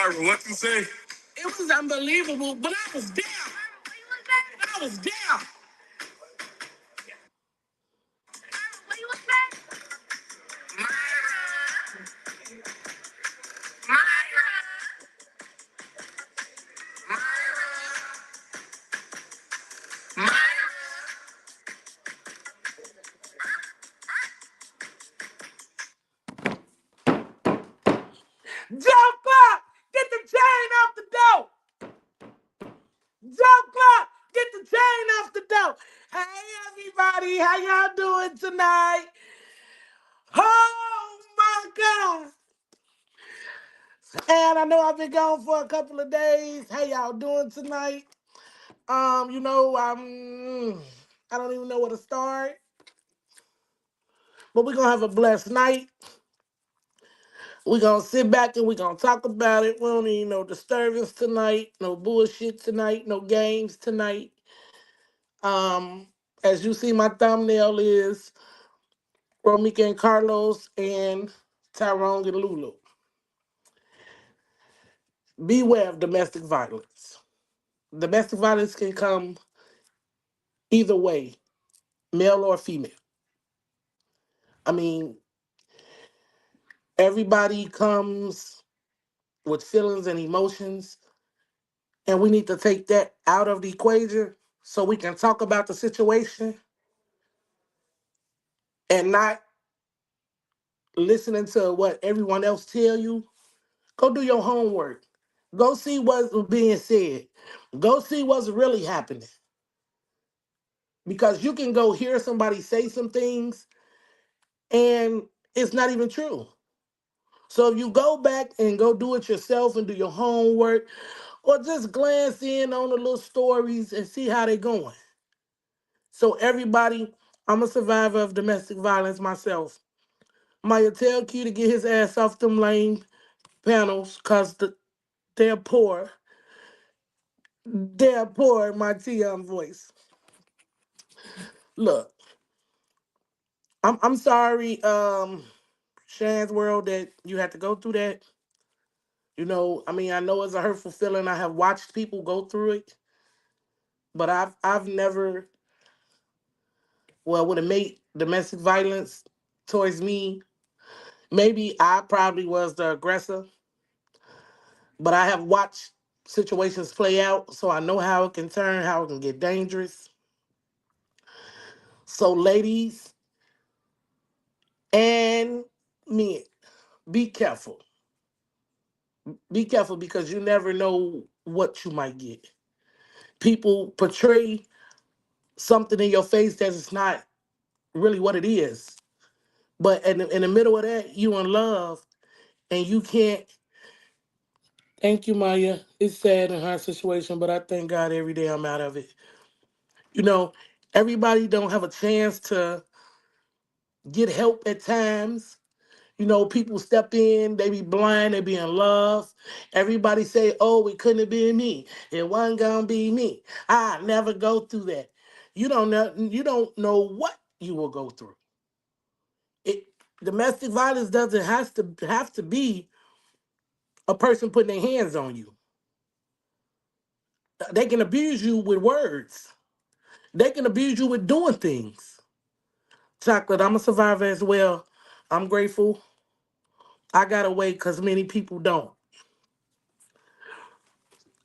Marvin, what you say? It was unbelievable, but I was there. I was there. Jump up! Get the chain off the door! Jump up! Get the chain off the door! Hey everybody, how y'all doing tonight? Oh my God! And I know I've been gone for a couple of days. How y'all doing tonight? I don't even know where to start, but we're gonna have a blessed night. We're gonna sit back and we're gonna talk about it. We don't need no disturbance tonight, no bullshit tonight, no games tonight. Um, as you see, my thumbnail is Romika and Carlos and Tyrone and Lulu. Beware of domestic violence. Domestic violence can come either way, male or female. I mean, everybody comes with feelings and emotions, and we need to take that out of the equation so we can talk about the situation and not listening to what everyone else tell you. Go do your homework. Go see what's being said. Go see what's really happening. Because you can go hear somebody say some things and it's not even true. So if you go back and go do it yourself and do your homework, or just glance in on the little stories and see how they're going. So everybody, I'm a survivor of domestic violence myself. Maya, tell Q to get his ass off them lame panels because they're poor. They're poor in my Tion voice. Look, I'm sorry, Shan's world, that you had to go through that. I mean, I know it's a hurtful feeling. I have watched people go through it, but I've never, well, would have made domestic violence towards me. Maybe I probably was the aggressor, but I have watched situations play out, so I know how it can turn, how it can get dangerous. So, ladies and men, be careful. Be careful because you never know what you might get. People portray something in your face that is not really what it is. But in the middle of that, you in love and you can't. Thank you, Maya. It's sad in her situation, but I thank God every day I'm out of it. You know, everybody don't have a chance to get help at times. People step in, they be blind, they be in love. Everybody say, oh, it couldn't have been me. It wasn't gonna be me. I never go through that. You don't know what you will go through. It Domestic violence doesn't have to be a person putting their hands on you. They can abuse you with words. They can abuse you with doing things. Chocolate, I'm a survivor as well. I'm grateful I got away because many people don't.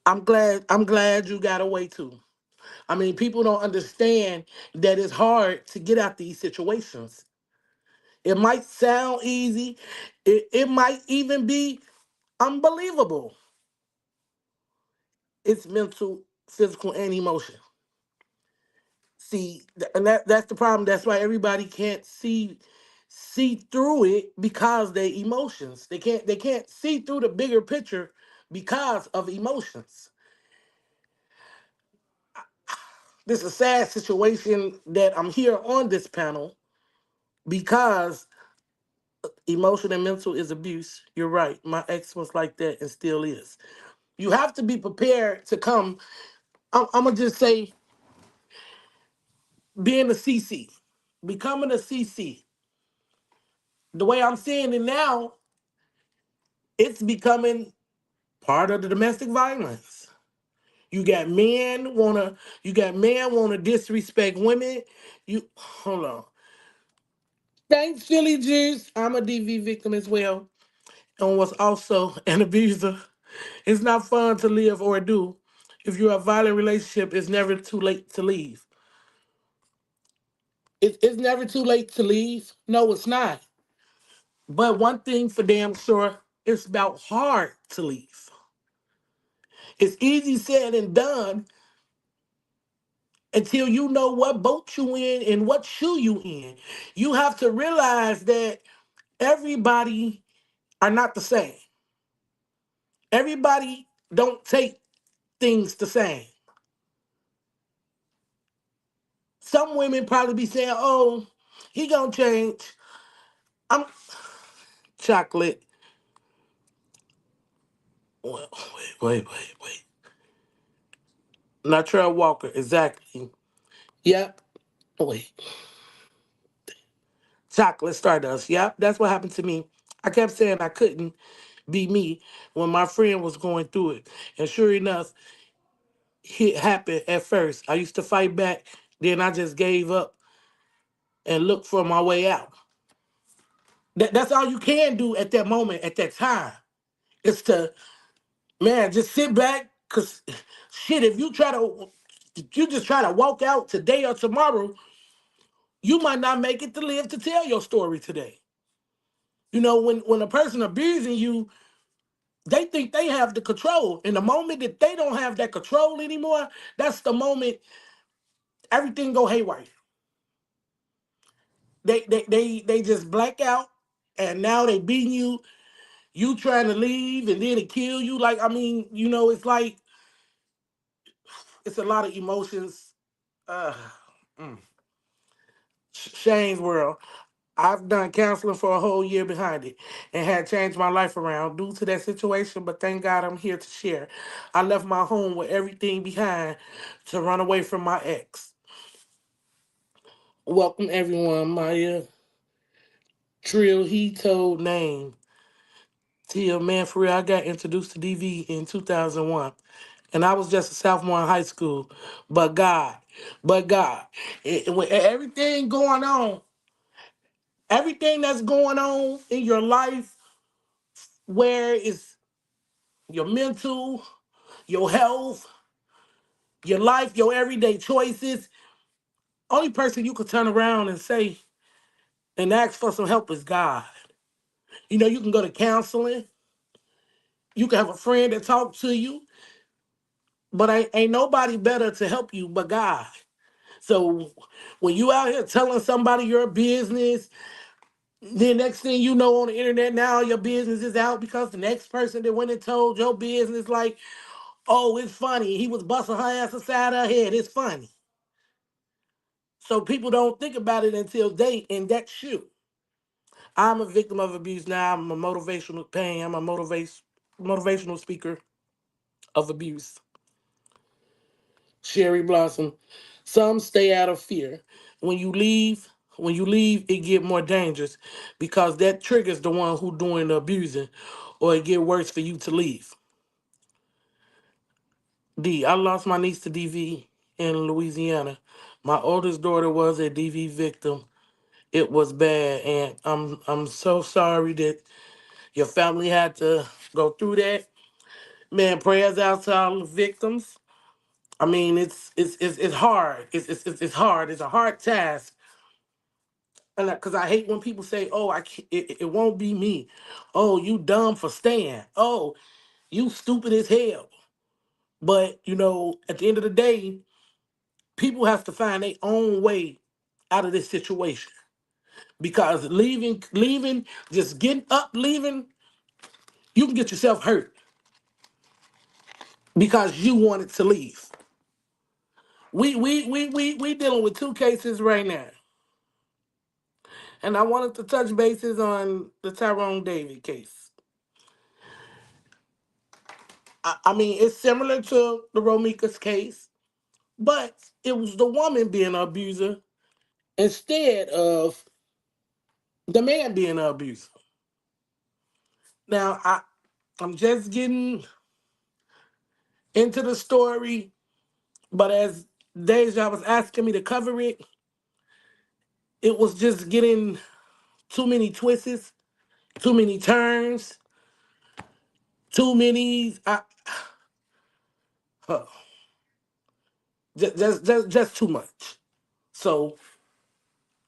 I'm glad you got away too. I mean, people don't understand that it's hard to get out these situations. It might sound easy. It might even be unbelievable. It's mental, physical, and emotional. See, and that's the problem. That's why everybody can't see through it because they emotions. They can't see through the bigger picture because of emotions. This is a sad situation that I'm here on this panel because emotion and mental is abuse. You're right. My ex was like that and still is. You have to be prepared to come. I'm gonna just say, being a CC, becoming a CC. The way I'm seeing it now, it's becoming Part of the domestic violence. You got men wanna disrespect women. You hold on. Thanks, Philly Juice. I'm a DV victim as well, and was also an abuser. It's not fun to live or do. If you're a violent relationship, it's never too late to leave. It's never too late to leave. No, it's not. But one thing for damn sure, it's about hard to leave. It's easy said and done until you know what boat you in and what shoe you in. You have to realize that everybody are not the same. Everybody don't take things the same. Some women probably be saying, "Oh, he gonna change." I'm chocolate. Well, wait. Latrell Walker, exactly. Yep. Wait. Chocolate Stardust. Yep, that's what happened to me. I kept saying I couldn't be me when my friend was going through it. And sure enough, it happened at first. I used to fight back, then I just gave up and looked for my way out. That's all you can do at that moment, at that time. Is to, man, just sit back. Cause shit, if you just try to walk out today or tomorrow, you might not make it to live to tell your story today. When a person abusing you, they think they have the control. And the moment that they don't have that control anymore, that's the moment everything go haywire. They just black out, and now they beating you. You trying to leave, and then it kill you. Like, I mean, it's like it's a lot of emotions. Uh, mm. Shane's world. I've done counseling for a whole year behind it and had changed my life around due to that situation, but thank God I'm here to share. I left my home with everything behind to run away from my ex. Welcome everyone, Maya Trill, he told name. Tia, man, for real, I got introduced to DV in 2001. And I was just a sophomore in high school. But God, but God, with everything going on, everything that's going on in your life, where is your mental, your health, your life, your everyday choices, only person you could turn around and say and ask for some help is God. You can go to counseling, you can have a friend that talk to you, but ain't nobody better to help you but God. So when you out here telling somebody your business, then next thing you know on the internet now your business is out because the next person that went and told your business like, oh, it's funny. He was busting her ass aside her head. It's funny. So people don't think about it until they in that shoe. I'm a victim of abuse now. I'm a motivational pain. I'm a motivational speaker of abuse. Sherry Blossom. Some stay out of fear. When you leave, it get more dangerous because that triggers the one who doing the abusing, or it get worse for you to leave. I lost my niece to DV in Louisiana. My oldest daughter was a DV victim. It was bad, and I'm so sorry that your family had to go through that. Man, prayers out to all the victims. I mean, it's hard. It's hard. It's a hard task, and because I hate when people say, "Oh, I can't, it won't be me." Oh, you dumb for staying. Oh, you stupid as hell. But at the end of the day, people have to find their own way out of this situation because leaving, just getting up, leaving, you can get yourself hurt because you wanted to leave. We dealing with two cases right now, and I wanted to touch bases on the Tyrone David case. I mean, it's similar to the Romika's case, but it was the woman being an abuser instead of the man being an abuser. Now, I'm just getting into the story, but as Deja was asking me to cover it, it was just getting too many twists, too many turns, too many. Huh, just too much. So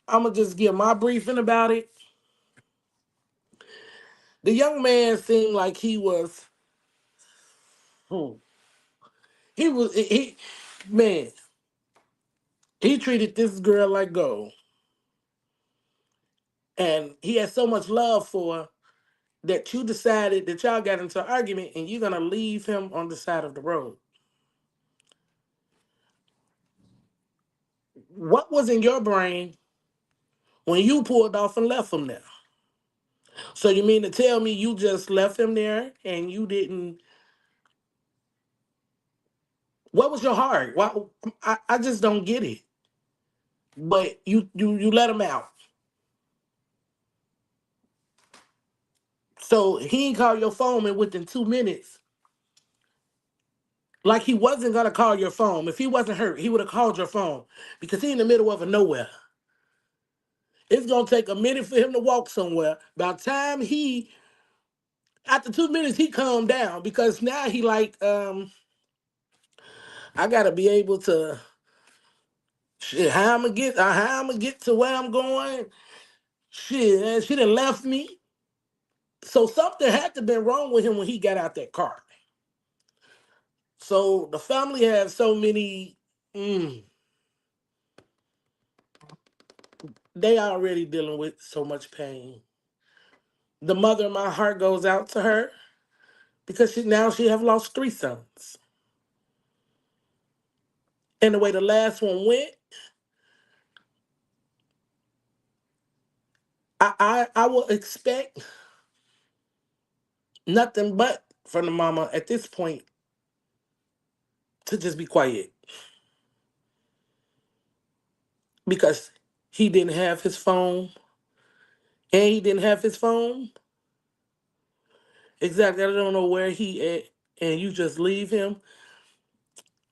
I'm gonna just give my briefing about it. The young man seemed like hmm, he man, he treated this girl like gold, and he had so much love for her that you decided that y'all got into an argument and you're gonna leave him on the side of the road. What was in your brain when you pulled off and left him there? So you mean to tell me you just left him there and you didn't? What was your heart? Why? I just don't get it. But you let him out. So he ain't call your phone, and within 2 minutes, like he wasn't gonna call your phone. If he wasn't hurt, he would have called your phone because he in the middle of a nowhere. It's gonna take a minute for him to walk somewhere. By the time after 2 minutes, he calmed down because now he like, I gotta be able to, shit, how I'm gonna get to where I'm going. Shit, she done left me. So something had to been wrong with him when he got out that car. So the family has so many. Mm, they already dealing with so much pain. The mother, my heart goes out to her because she have lost 3 sons. And the way the last one went, I will expect nothing but from the mama at this point to just be quiet because he didn't have his phone and he didn't have his phone. Exactly. I don't know where he at and you just leave him.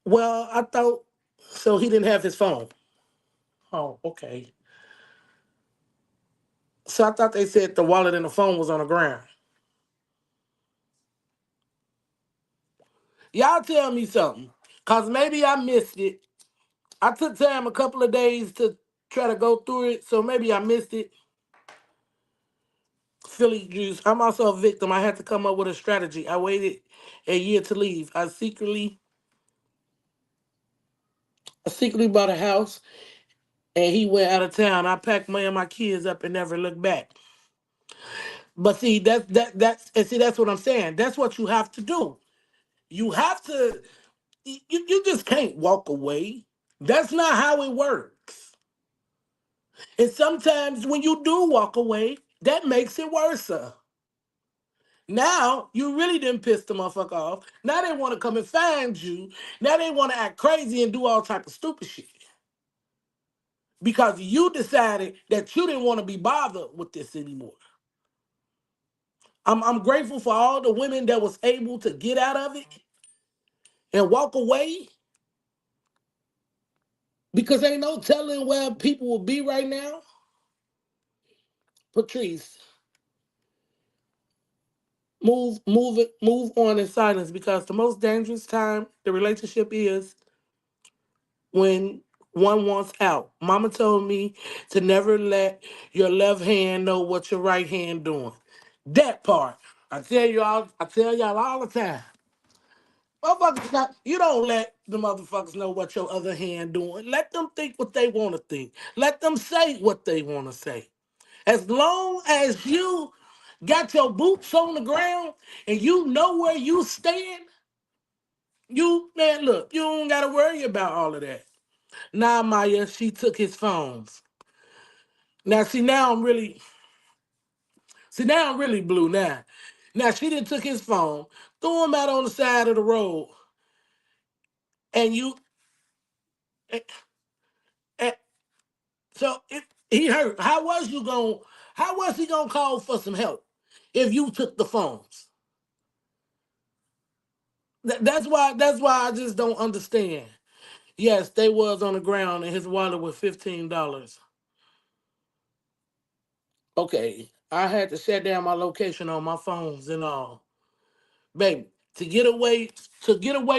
Well, I thought so he didn't have his phone. Oh, okay. So I thought they said the wallet and the phone was on the ground. Y'all tell me something. Cause maybe I missed it. I took time a couple of days to try to go through it, so maybe I missed it. Philly juice. I'm also a victim. I had to come up with a strategy. I waited a year to leave. I secretly bought a house and he went out of town. I packed me and my kids up and never looked back. But see, that's what I'm saying. That's what you have to do. You have to you just can't walk away. That's not how it works. And sometimes when you do walk away, that makes it worse. Now you really didn't piss the motherfucker off. Now they want to come and find you. Now they want to act crazy and do all type of stupid shit because you decided that you didn't want to be bothered with this anymore. I'm grateful for all the women that was able to get out of it and walk away because ain't no telling where people will be right now. Patrice, move on in silence because the most dangerous time the relationship is when one wants out. Mama told me to never let your left hand know what your right hand doing. That part. I tell y'all all the time. Motherfuckers you don't let the motherfuckers know what your other hand doing. Let them think what they want to think. Let them say what they want to say. As long as you got your boots on the ground and you know where you stand, man, look, you don't gotta worry about all of that. Nah, Maya, she took his phones. Now, now I'm really blue now. Now she didn't took his phone, threw him out on the side of the road, and eh, eh, so he hurt. How was he gonna call for some help if you took the phones? That's why I just don't understand. Yes, they was on the ground and his wallet was $15. Okay, I had to shut down my location on my phones and all. Baby, to get away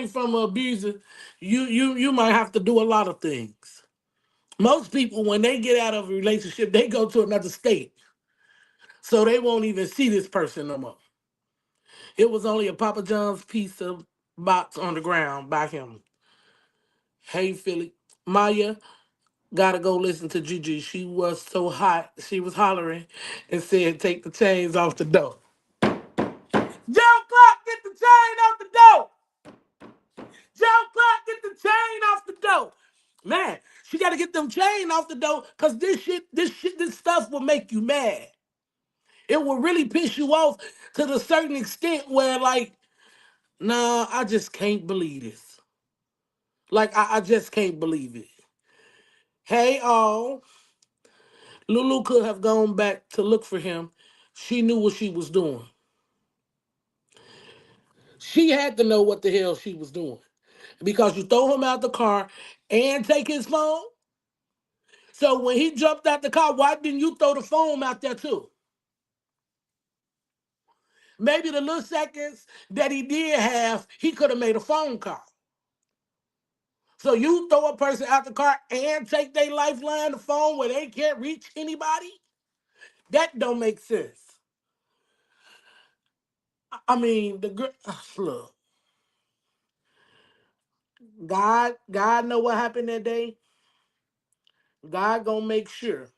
from an abuser, you might have to do a lot of things. Most people, when they get out of a relationship, they go to another state, so they won't even see this person no more. It was only a Papa John's pizza box on the ground by him. Hey, Philly, Maya, gotta go listen to Gigi. She was so hot, she was hollering and said, "Take the chains off the door." Joe Clark, get the chain off the door. Joe Clark, get the chain off the door. Man, she got to get them chain off the door because this stuff will make you mad. It will really piss you off to the certain extent where, like, nah, I just can't believe this. Like, I just can't believe it. Hey, all. Lulu could have gone back to look for him. She knew what she was doing. She had to know what the hell she was doing because you throw him out the car and take his phone. So when he jumped out the car, why didn't you throw the phone out there too? Maybe the little seconds that he did have, he could have made a phone call. So you throw a person out the car and take their lifeline, the phone, where they can't reach anybody? That don't make sense. I mean, look, God know what happened that day. God gonna make sure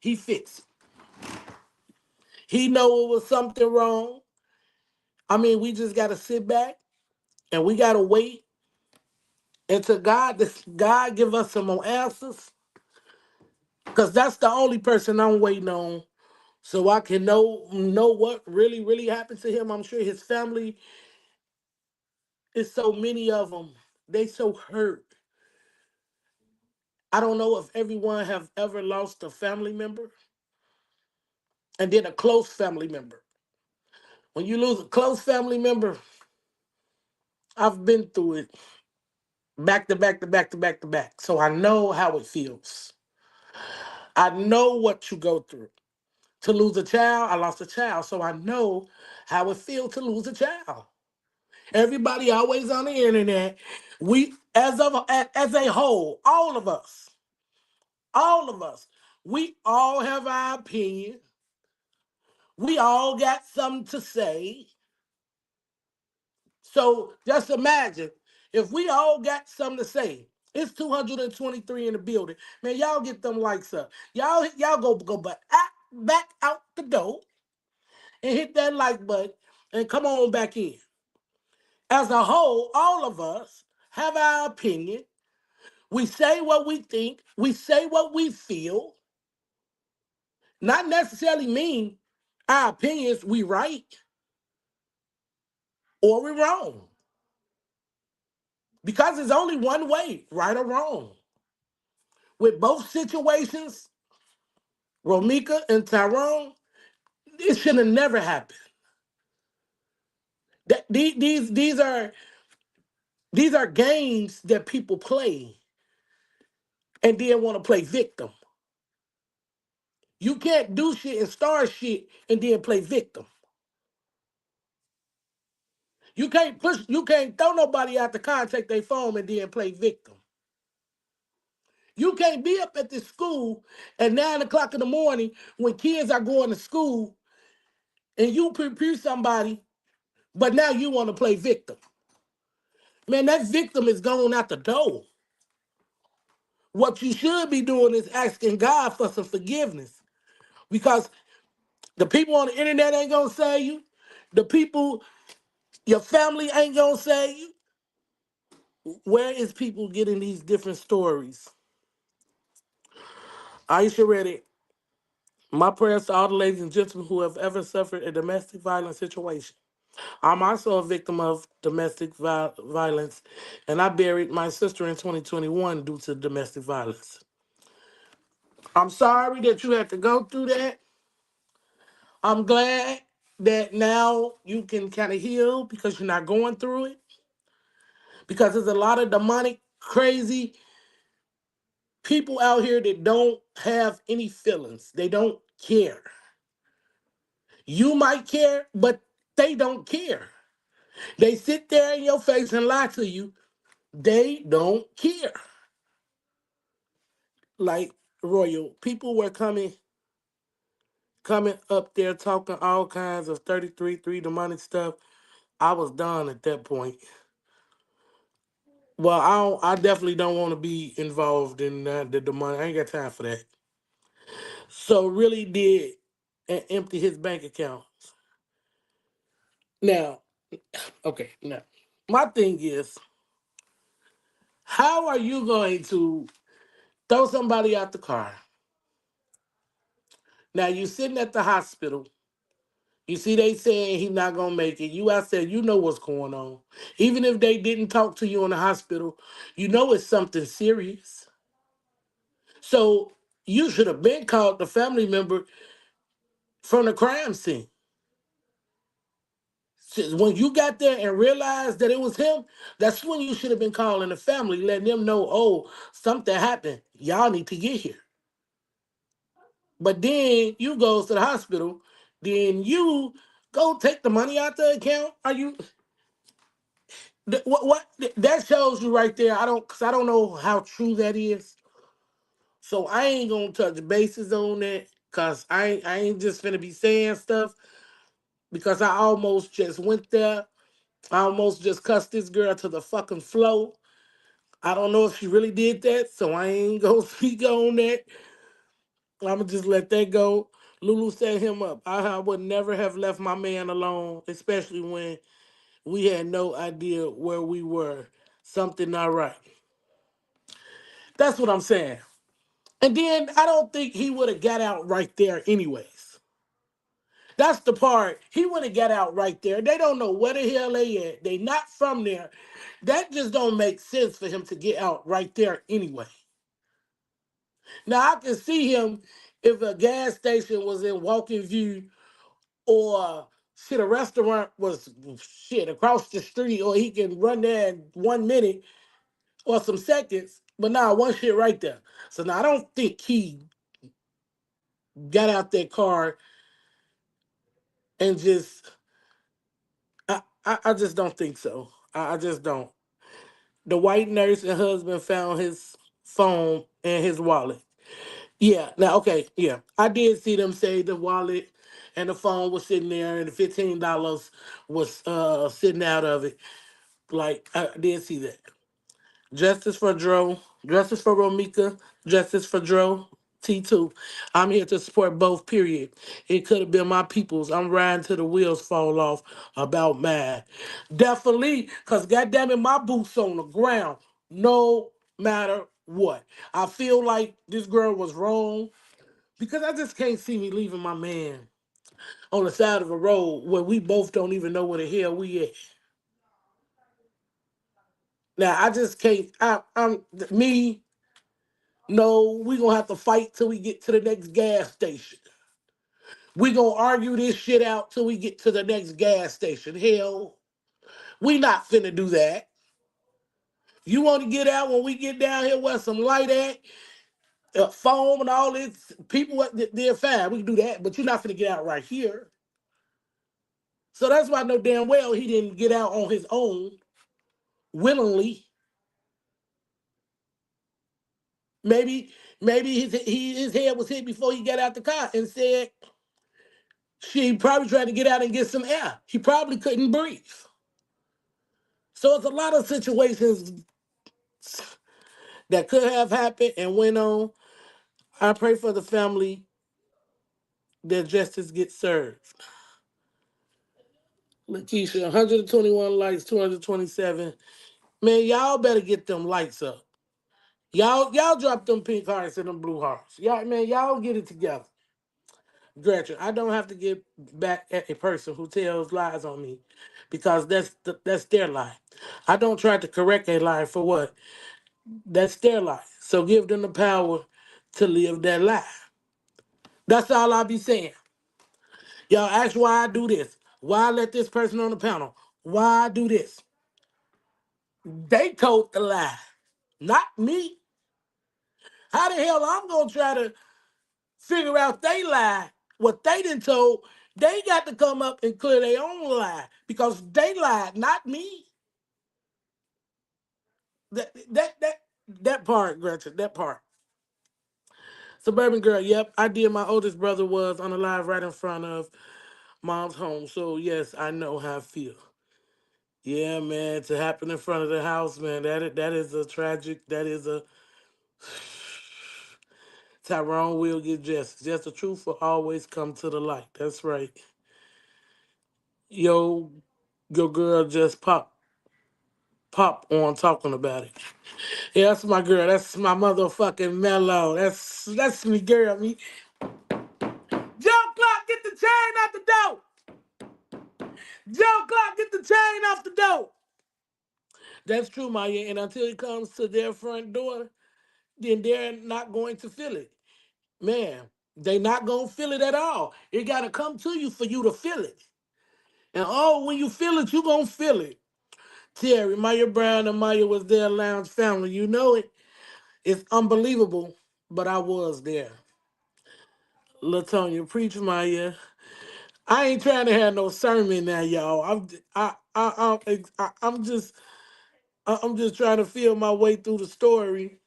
he fix it. He know it was something wrong. I mean, we just gotta sit back and we gotta wait until God give us some more answers. Cause that's the only person I'm waiting on, so I can know what really happened to him. I'm sure his family is so many of them. They so hurt. I don't know if everyone have ever lost a family member and then a close family member. When you lose a close family member, I've been through it back to back to back to back to back. So I know how it feels. I know what you go through. To lose a child, I lost a child. So I know how it feels to lose a child. Everybody always on the internet. We as a whole, all of us, we all have our opinion. We all got something to say. So just imagine if we all got something to say. It's 223 in the building. Man, y'all get them likes up. Y'all go back out the door and hit that like button and come on back in. As a whole, all of us have our opinion. We say what we think, we say what we feel, not necessarily mean our opinions we right or we wrong. Because there's only one way, right or wrong. With both situations, Romika and Tyrone, it should have never happened. These are games that people play and then want to play victim. You can't do shit and start shit and then play victim. You can't throw nobody out the car, take their phone, and then play victim. You can't be up at this school at 9 o'clock in the morning when kids are going to school and you prepare somebody, but now you want to play victim. Man, that victim is going out the door. What you should be doing is asking God for some forgiveness because the people on the internet ain't gonna save you. The people, your family ain't gonna save you. Where is people getting these different stories? Aisha Reddy, my prayers to all the ladies and gentlemen who have ever suffered a domestic violence situation. I'm also a victim of domestic violence, and I buried my sister in 2021 due to domestic violence. I'm sorry that you had to go through that. I'm glad. that now you can kind of heal because you're not going through it. Because there's a lot of demonic, crazy people out here that don't have any feelings. They don't care. You might care, but they don't care. They sit there in your face and lie to you. They don't care. Like Royal, people were coming up there talking all kinds of 33-3 demonic stuff. I was done at that point. Well, I definitely don't want to be involved in the demonic. I ain't got time for that. So really did empty his bank account. Now, okay, now my thing is, how are you going to throw somebody out the car? Now you sitting at the hospital. You see, they saying he not gonna make it. You out there, you know what's going on. Even if they didn't talk to you in the hospital, you know it's something serious. So you should have been called the family member from the crime scene. When you got there and realized that it was him, that's when you should have been calling the family, letting them know, oh, something happened. Y'all need to get here. But then you go to the hospital, then you go take the money out the account. Are you what that shows you right there? I don't know how true that is. So I ain't gonna touch bases on that because I ain't just finna be saying stuff because I almost just went there. I almost just cussed this girl to the fucking flow. I don't know if she really did that, so I ain't gonna speak on that. I'ma just let that go. Lulu set him up. I would never have left my man alone, especially when we had no idea where we were. Something not right. That's what I'm saying. And then I don't think he would have got out right there anyways. That's the part. He would have got out right there. They don't know where the hell they at. They not from there. That just don't make sense for him to get out right there anyway. Now I can see him if a gas station was in walking view or shit, a restaurant was shit across the street, or he can run there in 1 minute or some seconds. But now one shit right there. So now I don't think he got out that car and just I just don't think so. I just don't. The white nurse and husband found his phone and his wallet. Yeah, now okay, yeah. I did see them say the wallet and the phone was sitting there and the $15 was sitting out of it. Like I did see that. Justice for Dro, justice for Romika, justice for Dro. T2. I'm here to support both, period. It could have been my people's. I'm riding till the wheels fall off about mad. Definitely, because goddamn it, my boots on the ground, no matter what. I feel like this girl was wrong because I just can't see me leaving my man on the side of a road where we both don't even know where the hell we at. Now I just can't. I'm me. No, we gonna have to fight till we get to the next gas station. We gonna argue this shit out till we get to the next gas station. Hell, we not finna do that. You want to get out when we get down here where some light at, foam and all this. People, they're fine. We can do that, but you're not finna get out right here. So that's why I know damn well he didn't get out on his own willingly. Maybe, maybe his head was hit before he got out the car and said she probably tried to get out and get some air. He probably couldn't breathe. So it's a lot of situations that could have happened and went on. I pray for the family that justice gets served. Lakeisha, 121 likes, 227. Man, y'all better get them lights up. Y'all drop them pink hearts and them blue hearts. Y'all, man, y'all get it together. Gretchen, I don't have to get back at a person who tells lies on me because that's their lie. I don't try to correct a lie for what? That's their lie. So give them the power to live their lie. That's all I be saying. Y'all ask why I do this. Why I let this person on the panel? Why I do this? They told the lie, not me. How the hell I'm gonna try to figure out they lie? What they didn't told, they got to come up and clear their own lie because they lied, not me. That part, Gretchen, that part. Suburban girl, yep, I did. My oldest brother was on the live right in front of mom's home. So yes, I know how I feel. Yeah, man, to happen in front of the house, man, that is a tragic. That is a Tyrone will get justice. Just the truth will always come to the light. That's right. Yo, your girl just pop on talking about it. Yeah, that's my girl. That's my motherfucking mellow. That's me, girl. Me. Joe Clark, get the chain out the door. Joe Clark, get the chain off the door. That's true, Maya. And until it comes to their front door, then they're not going to feel it. Man, they not going to feel it at all. It got to come to you for you to feel it. And oh, when you feel it, you going to feel it. Terry, Maya Brown and Maya was their lounge family. You know it. It's unbelievable, but I was there. Latonia, preach, Maya. I ain't trying to have no sermon now, y'all. I'm just trying to feel my way through the story.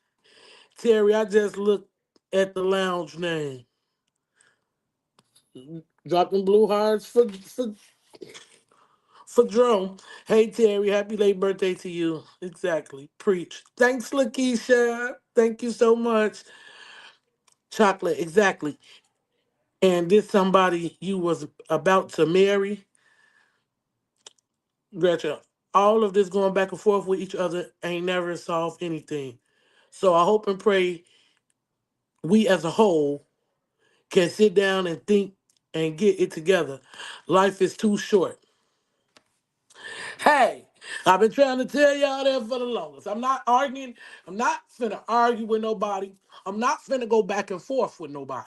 Terry, I just looked at the lounge name. Dropping blue hearts for Drone. Hey Terry, happy late birthday to you. Exactly. Preach. Thanks, Lakeisha. Thank you so much. Chocolate, exactly. And this somebody you was about to marry, Gretchen. All of this going back and forth with each other ain't never solved anything. So I hope and pray we as a whole can sit down and think and get it together. Life is too short. Hey, I've been trying to tell y'all that for the longest. I'm not arguing. I'm not finna argue with nobody. I'm not finna go back and forth with nobody.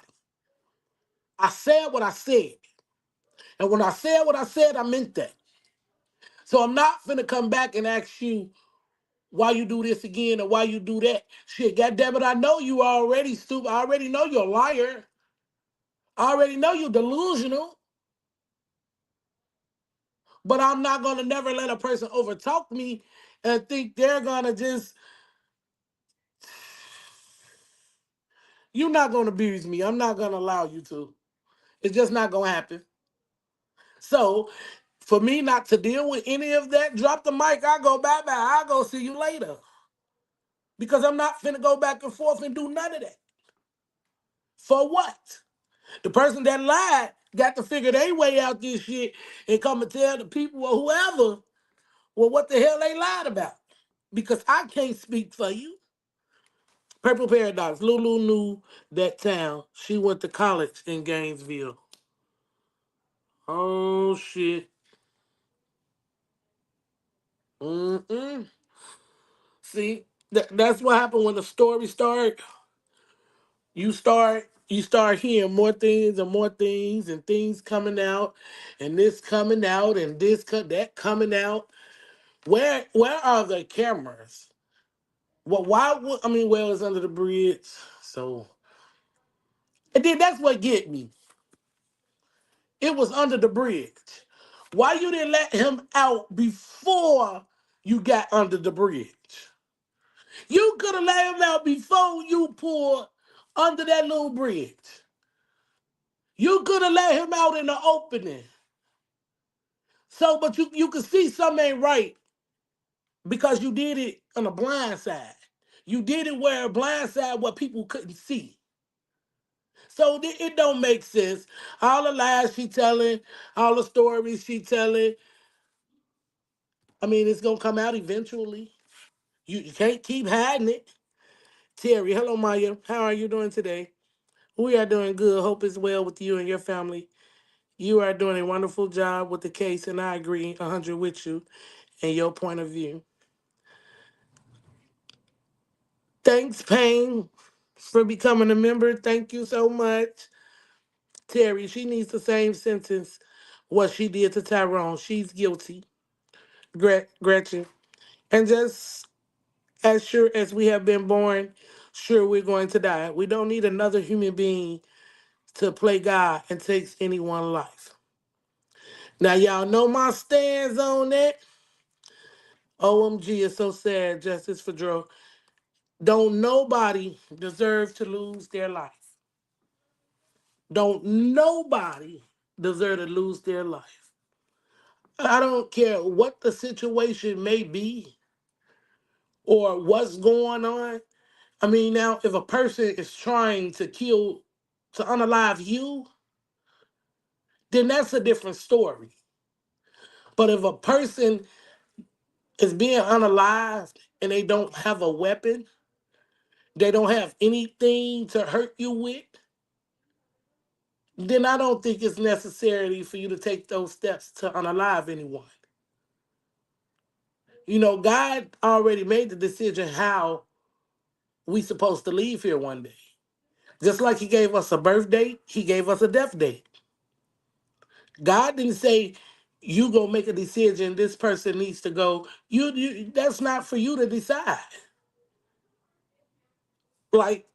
I said what I said. And when I said what I said, I meant that. So I'm not finna come back and ask you why you do this again or why you do that. Shit, goddammit, I know you already stupid. I already know you're a liar. I already know you're delusional. But I'm not gonna never let a person overtalk me and think they're gonna just you're not gonna abuse me. I'm not gonna allow you to. It's just not gonna happen. So for me not to deal with any of that, drop the mic, I go bye bye. I'll go see you later. Because I'm not finna go back and forth and do none of that. For what? The person that lied got to figure their way out this shit and come and tell the people or whoever, well, what the hell they lied about. Because I can't speak for you. Purple Paradox. Lulu knew that town. She went to college in Gainesville. Oh shit. Mm-mm. See, that's what happened when the story start. You start hearing more things coming out, and this coming out, and that coming out. Where are the cameras? Well, why would I mean? Well, it's under the bridge, so and then that's what get me. It was under the bridge. Why you didn't let him out before you got under the bridge? You could have let him out before you pulled under that little bridge. You could have let him out in the opening. So, but you could see something ain't right because you did it on a blind side. You did it where a blind side where people couldn't see. So it don't make sense. All the lies she telling, all the stories she telling. I mean, it's gonna come out eventually. You can't keep hiding it. Terry, hello Maya. How are you doing today? We are doing good. Hope it's well with you and your family. You are doing a wonderful job with the case, and I agree 100 with you and your point of view. Thanks, Payne, for becoming a member. Thank you so much. Terry, she needs the same sentence what she did to Tyrone. She's guilty. Gretchen. And just as sure as we have been born, sure we're going to die. We don't need another human being to play God and takes anyone's life. Now y'all know my stance on that. OMG, it's so sad. Justice for Dro. Don't nobody deserve to lose their life. Don't nobody deserve to lose their life. I don't care what the situation may be or what's going on. I mean, now, if a person is trying to kill, to unalive you, then that's a different story. But if a person is being unalived and they don't have a weapon, they don't have anything to hurt you with, then I don't think it's necessary for you to take those steps to unalive anyone. You know, God already made the decision how we supposed to leave here one day. Just like he gave us a birth date, he gave us a death date. God didn't say you go make a decision. This person needs to go. That's not for you to decide. Like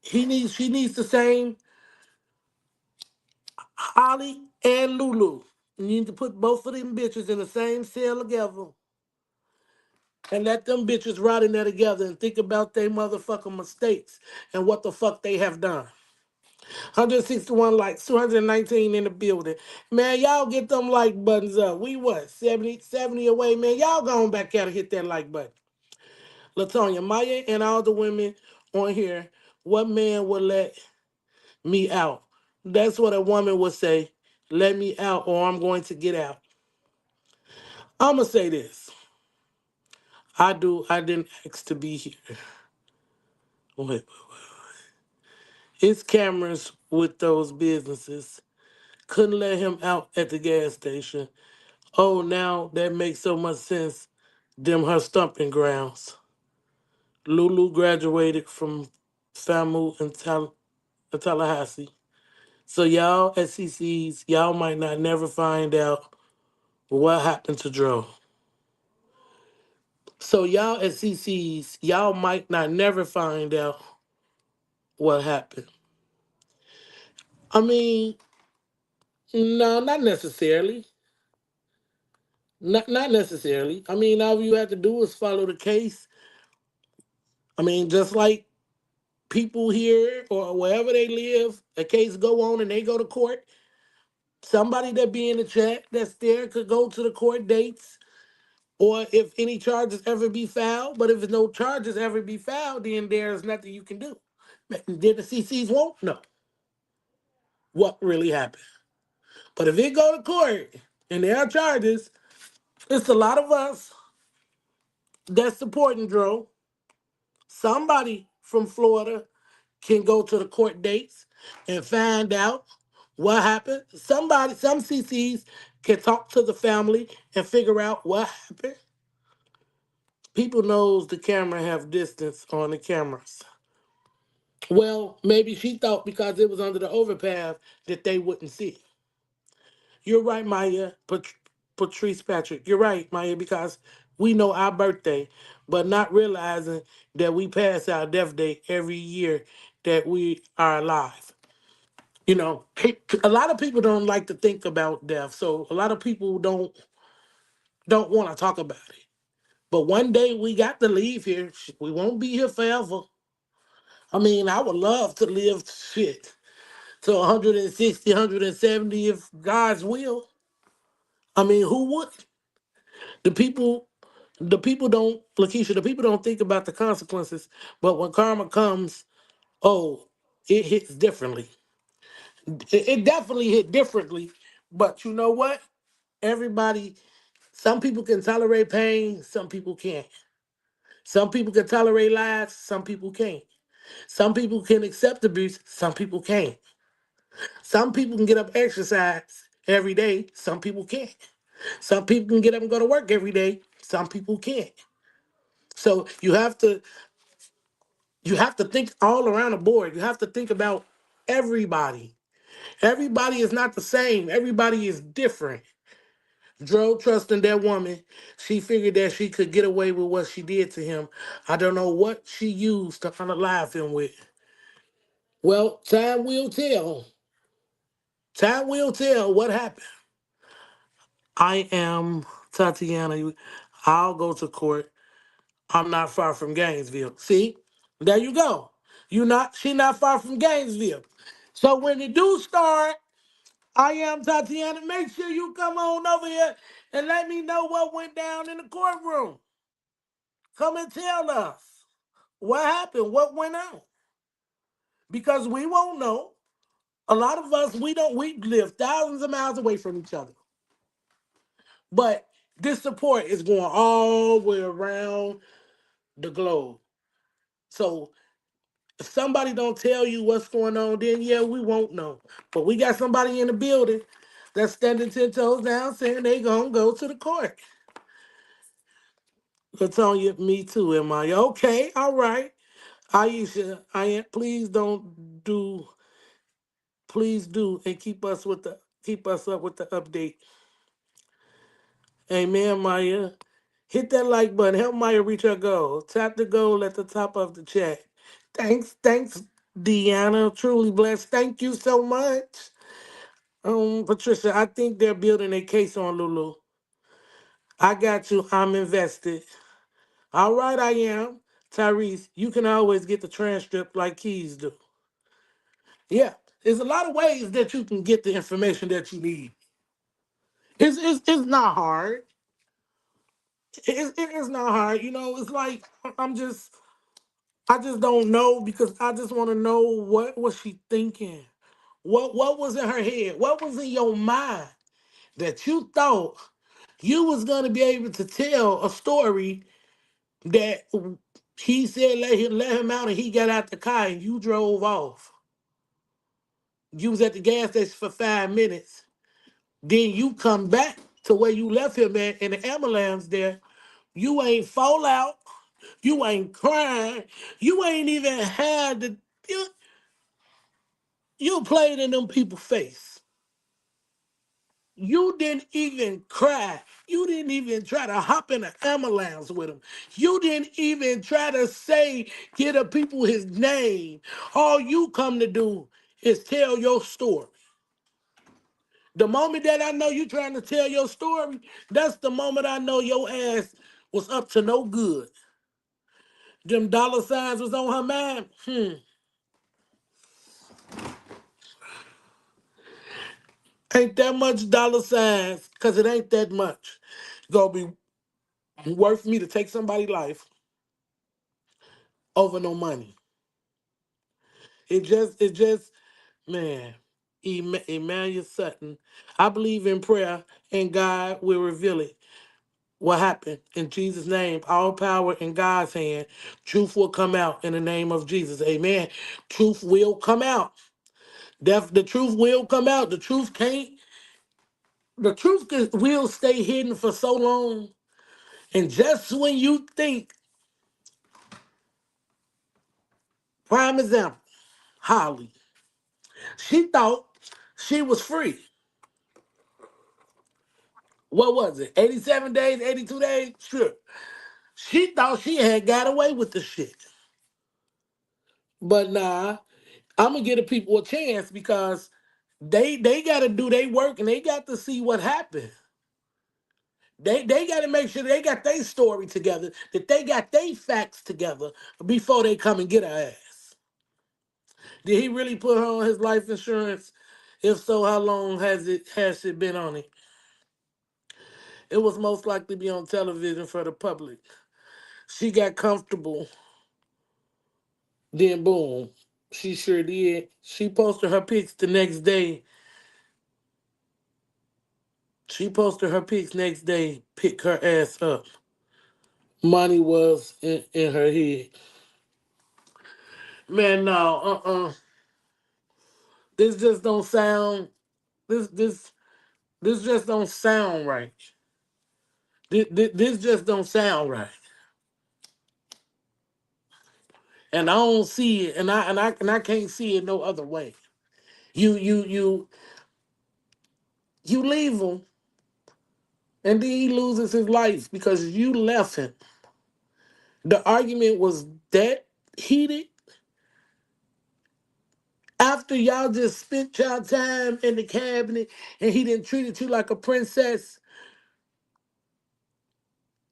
she needs the same Holly and Lulu. You need to put both of them bitches in the same cell together and let them bitches rot in there together and think about their motherfucking mistakes and what the fuck they have done. 161 likes, 219 in the building. Man, y'all get them like buttons up. We what, 70 away, man. Y'all going back out and hit that like button. Latonya, Maya, and all the women on here, what man would let me out? That's what a woman would say. Let me out or I'm going to get out. I'm going to say this. I didn't ask to be here. Wait. It's cameras with those businesses. Couldn't let him out at the gas station. Oh, now that makes so much sense. Them her stomping grounds. Lulu graduated from FAMU in Tallahassee. So y'all at CC's, y'all might not never find out what happened to Dro. So y'all at CC's, y'all might not never find out what happened. I mean, no, not necessarily. Not necessarily. I mean, all you have to do is follow the case. I mean, just like people here or wherever they live, a case go on and they go to court. Somebody that be in the chat that's there could go to the court dates, or if any charges ever be filed. But if no charges ever be filed, then there's nothing you can do. Did the CCs won't know what really happened. But if it go to court and there are charges, it's a lot of us that's supporting Dro. Somebody from Florida can go to the court dates and find out what happened. Some CCs can talk to the family and figure out what happened. People knows the camera have distance on the cameras. Well, maybe she thought because it was under the overpass that they wouldn't see. You're right, Maya. Patrice Patrick. You're right, Maya, because we know our birthday, but not realizing that we pass our death day every year that we are alive. You know, a lot of people don't like to think about death, so a lot of people don't want to talk about it. But one day we got to leave here. We won't be here forever. I mean, I would love to live shit to 160, 170 if God's will. I mean, who would? The people, the people don't, Lakeisha, the people don't think about the consequences. But when karma comes, oh, it hits differently. It definitely hit differently. But you know what? Everybody, some people can tolerate pain, some people can't. Some people can tolerate lies, some people can't. Some people can accept abuse, some people can't. Some people can get up exercise every day, some people can't. Some people can get up and go to work every day, some people can't. So you have to think all around the board. You have to think about everybody. Everybody is not the same. Everybody is different. Dro trusting that woman, she figured that she could get away with what she did to him. I don't know what she used to unalive him with. Well, time will tell. Time will tell what happened. I am Tatiana. I'll go to court. I'm not far from Gainesville. See, there you go. She not far from Gainesville. So when the do start, I am Tatiana. Make sure you come on over here and let me know what went down in the courtroom. Come and tell us what happened, what went on. Because we won't know. A lot of us, we live thousands of miles away from each other. But this support is going all the way around the globe. So if somebody don't tell you what's going on, then yeah, we won't know. But we got somebody in the building that's standing 10 toes down saying they gonna go to the court. Latonya, me too, am I? Okay, all right. Aisha, I am, please do, and keep us up with the update. Amen, Maya. Hit that like button. Help Maya reach her goal. Tap the goal at the top of the chat. Thanks, Deanna. Truly blessed. Thank you so much. Patricia, I think they're building a case on Lulu. I got you. I'm invested. All right, I am. Tyrese, you can always get the transcript like Keys do. Yeah, there's a lot of ways that you can get the information that you need. It's not hard. It's not hard. It's like I just don't know because I just want to know what was she thinking. What was in her head? What was in your mind that you thought you was gonna be able to tell a story that he said let him out and he got out the car and you drove off. You was at the gas station for 5 minutes. Then you come back to where you left him at in the ambulance there. You ain't fall out. You ain't crying. You ain't even had the you, you played in them people's face. You didn't even cry. You didn't even try to hop in an ambulance with him. You didn't even try to get the people his name. All you come to do is tell your story. The moment that I know you trying to tell your story, that's the moment I know your ass was up to no good. Them dollar signs was on her mind. Ain't that much dollar signs, because it ain't that much. Gonna be worth me to take somebody's life over no money. It just, man, Emmanuel Sutton. I believe in prayer and God will reveal it. What happened in Jesus' name? All power in God's hand. Truth will come out in the name of Jesus. Amen. Truth will come out. The truth will come out. The truth can't. Will stay hidden for so long. And just when you think, prime example, Holly, she thought she was free. What was it? 87 days, 82 days? Sure. She thought she had got away with the shit. But nah, I'm gonna give the people a chance because they gotta do their work and they got to see what happened. They gotta make sure they got their story together, that they got their facts together before they come and get her ass. Did he really put her on his life insurance? If so, how long has it been on it? It was most likely be on television for the public. She got comfortable, then boom. She sure did. She posted her pics the next day. She posted her pics next day, pick her ass up. Money was in her head. Man, no, This just don't sound this this this just don't sound right. This just don't sound right. And I don't see it, and I can't see it no other way. You you leave him, and then he loses his life because you left him. The argument was that heated after y'all just spent y'all time in the cabinet and he didn't treated you like a princess,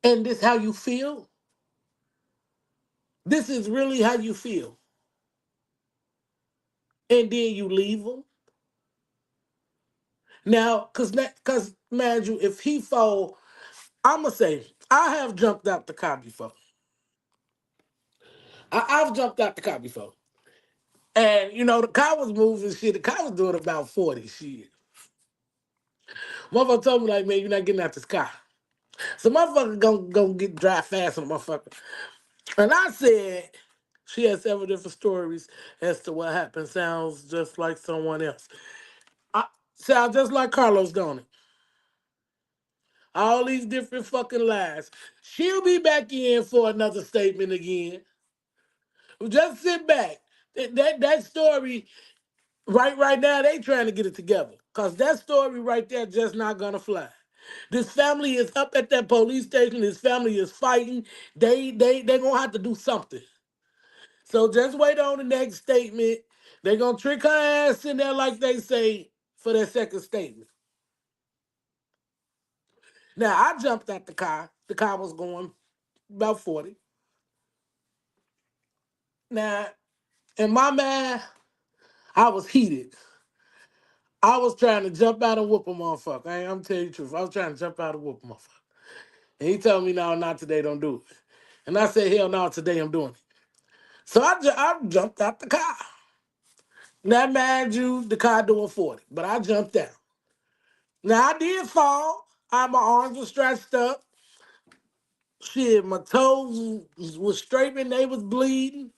and this how you feel? This is really how you feel. And then you leave him. Now, cause mind you, if he fall, I'ma say I have jumped out the car before. I've jumped out the car before. And you know, the car was moving shit. The car was doing about 40 shit. Motherfucker told me like, man, you're not getting out this car. So motherfucker gonna get drive fast on the motherfucker. And I said, she has several different stories as to what happened. Sounds just like someone else. I, sounds just like Carlos, don't it? All these different fucking lies. She'll be back in for another statement again. Just sit back. That story right now, they trying to get it together. Cause that story right there just not gonna fly. This family is up at that police station. This family is fighting. They gonna have to do something. So just wait on the next statement. They gonna trick her ass in there like they say for their second statement. Now I jumped at the car. The car was going about 40. Now in my mind, I was heated. I was trying to jump out and whoop a motherfucker. I'm telling you the truth. I was trying to jump out and whoop a motherfucker. And he told me, no, not today, don't do it. And I said, hell no, today I'm doing it. So I jumped out the car. Now, mind you, the car doing 40, but I jumped out. Now, I did fall. My arms were stretched up. Shit, my toes was straightening. They was bleeding.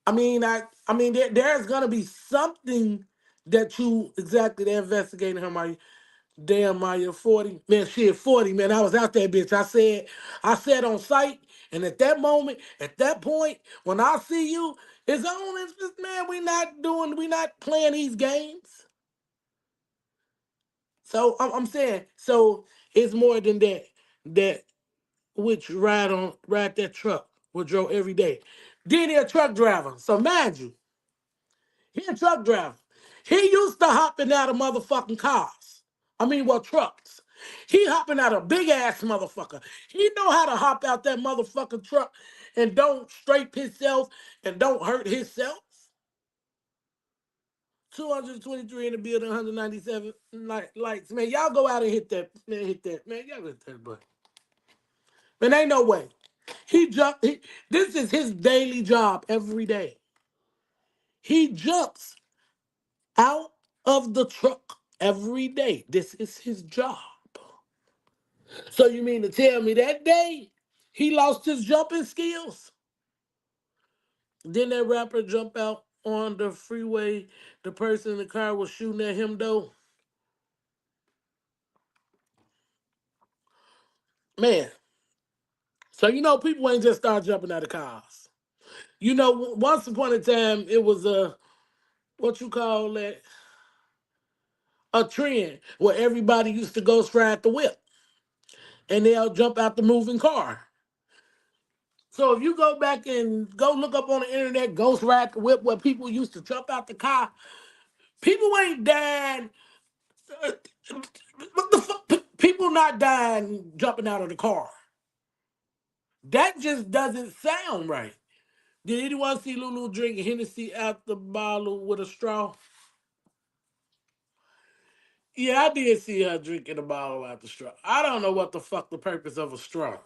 I mean, there's gonna be something that you exactly they're investigating her. Damn, Maya, 40. Man, shit, 40, man. I was out there, bitch. I said on site, and at that moment, at that point, when I see you, it's on. It's just, man, we not playing these games. So I'm saying, so it's more than that. That which ride that truck, which drove every day. Then he a truck driver. So mind you, he a truck driver. He used to hopping out of motherfucking cars. I mean, well, trucks. He hopping out a big ass motherfucker. He know how to hop out that motherfucking truck and don't scrape himself and don't hurt himself. 223 in the building, 197 lights. Man, y'all go out and hit that. Man, hit that. Man, y'all hit that button. Man, ain't no way. He jumped. This is his daily job every day. He jumps out of the truck every day. This is his job. So you mean to tell me that day he lost his jumping skills? Then that rapper jump out on the freeway. The person in the car was shooting at him though. Man, so you know people ain't just start jumping out of cars. You know, once upon a time it was a what you call that a trend where everybody used to ghost ride the whip and they'll jump out the moving car. So if you go back and go look up on the internet, Ghost Ride the Whip, where people used to jump out the car, people ain't dying. What the fuck? People not dying jumping out of the car. That just doesn't sound right. Did anyone see Lulu drinking Hennessy out the bottle with a straw? Yeah, I did see her drinking a bottle out the straw. I don't know what the fuck the purpose of a straw.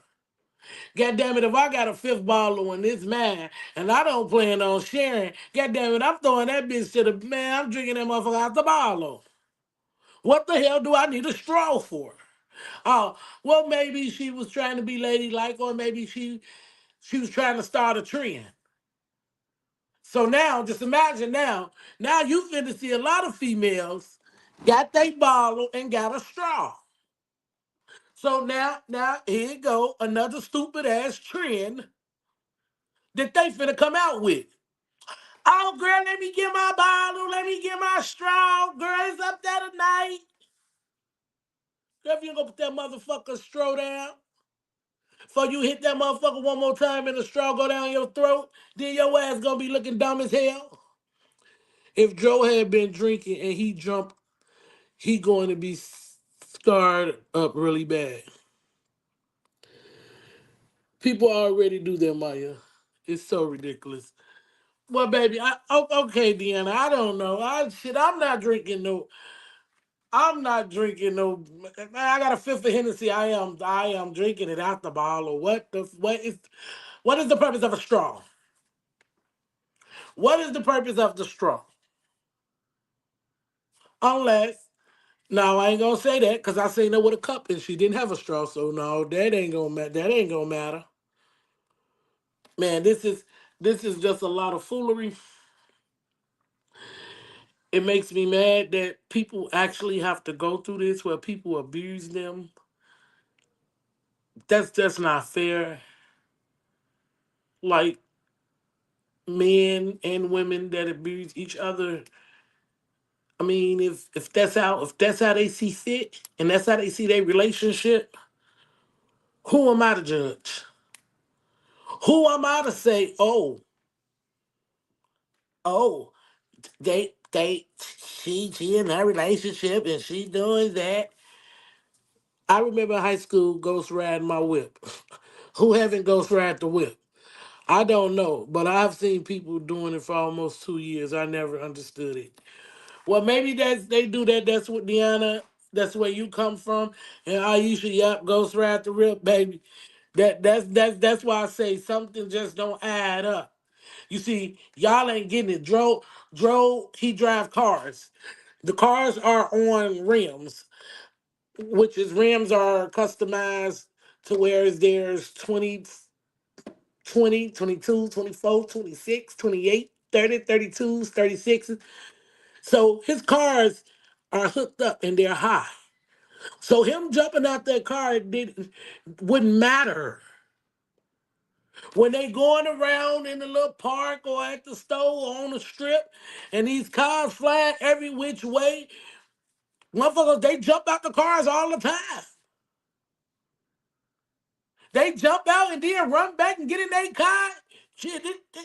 God damn it, if I got a fifth bottle and it's mine and I don't plan on sharing, god damn it, I'm throwing that bitch to the man, I'm drinking that motherfucker out the bottle. What the hell do I need a straw for? Oh, well, maybe she was trying to be ladylike, or maybe she was trying to start a trend. So now, just imagine now you finna see a lot of females got they bottle and got a straw. So now here you go, another stupid ass trend that they finna come out with. Oh, girl, let me get my bottle. Let me get my straw. Girl, it's up there tonight. Girl, if you gonna put that motherfucker straw down, before you hit that motherfucker one more time and the straw go down your throat, then your ass gonna be looking dumb as hell. If Joe had been drinking and he jumped, he going to be scarred up really bad. People already do that, Maya. It's so ridiculous. Well, baby, okay, Deanna. I don't know. I'm not drinking no. I'm not drinking no. I got a fifth of Hennessy. I am drinking it out the bottle. What is the purpose of a straw? What is the purpose of the straw? Unless now I ain't gonna say that because I seen her with a cup and she didn't have a straw. So no, that ain't gonna matter. That ain't gonna matter. Man, this is just a lot of foolery. It makes me mad that people actually have to go through this where people abuse them. That's just not fair. Like men and women that abuse each other. I mean, if that's how they see fit and that's how they see their relationship, who am I to judge? Who am I to say, oh, she in that relationship and she doing that? I remember in high school ghost riding my whip. Who haven't ghost ride the whip? I don't know, but I've seen people doing it for almost 2 years. I never understood it. Well, maybe they do that. That's what Deanna. That's where you come from, and Aisha. Yep, Ghost Ride the Rip, baby. That's why I say something just don't add up. You see, y'all ain't getting it. He drive cars. The cars are on rims, which is rims are customized to where there's 20, 22, 24, 26, 28, 30, 32s, 36s. So his cars are hooked up and they're high. So him jumping out that car wouldn't matter. When they going around in the little park or at the store or on the strip and these cars flying every which way, motherfuckers, they jump out the cars all the time. They jump out and then run back and get in their car. Shit,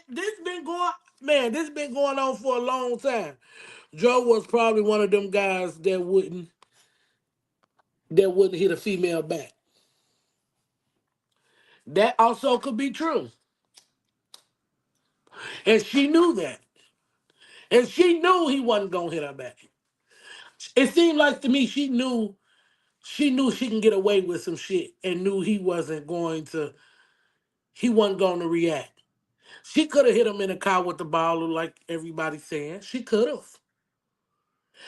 this been going, man, this been going on for a long time. Joe was probably one of them guys that wouldn't hit a female back. That also could be true. And she knew that. And she knew he wasn't gonna hit her back. It seemed like to me she knew she can get away with some shit and knew he wasn't going to react. She could have hit him in the car with the ball like everybody's saying. She could have.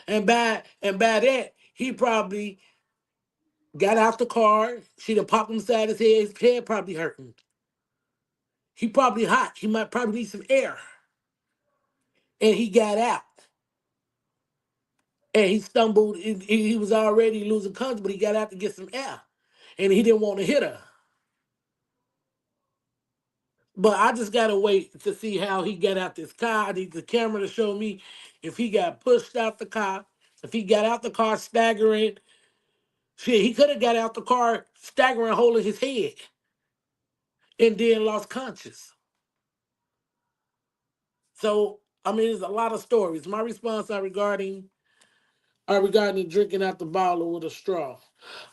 And by that, he probably got out the car. She'd have popped him side his head. His head probably hurting. He probably hot. He might probably need some air. And he got out. And he stumbled. He was already losing conscious, but he got out to get some air. And he didn't want to hit her. But I just gotta wait to see how he got out this car. I need the camera to show me if he got pushed out the car, if he got out the car staggering. Shit, he could have got out the car staggering, holding his head, and then lost conscious. So I mean, there's a lot of stories. My response are regarding drinking out the bottle with a straw.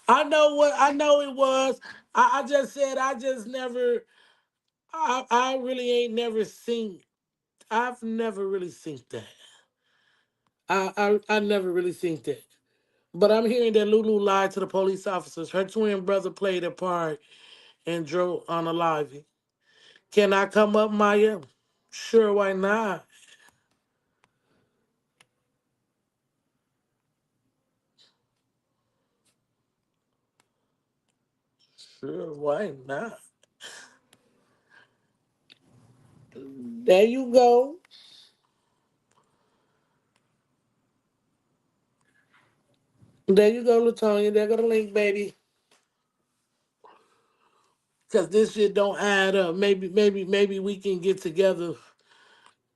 I know it was. I just said I just never. I really ain't never seen. I've never really seen that. I never really seen that. But I'm hearing that Lulu lied to the police officers. Her twin brother played a part and drove on a live. Can I come up, Maya? Sure, why not? Sure, why not? There you go. There you go, Latonya. There go the link, baby. Cause this shit don't add up. Maybe we can get together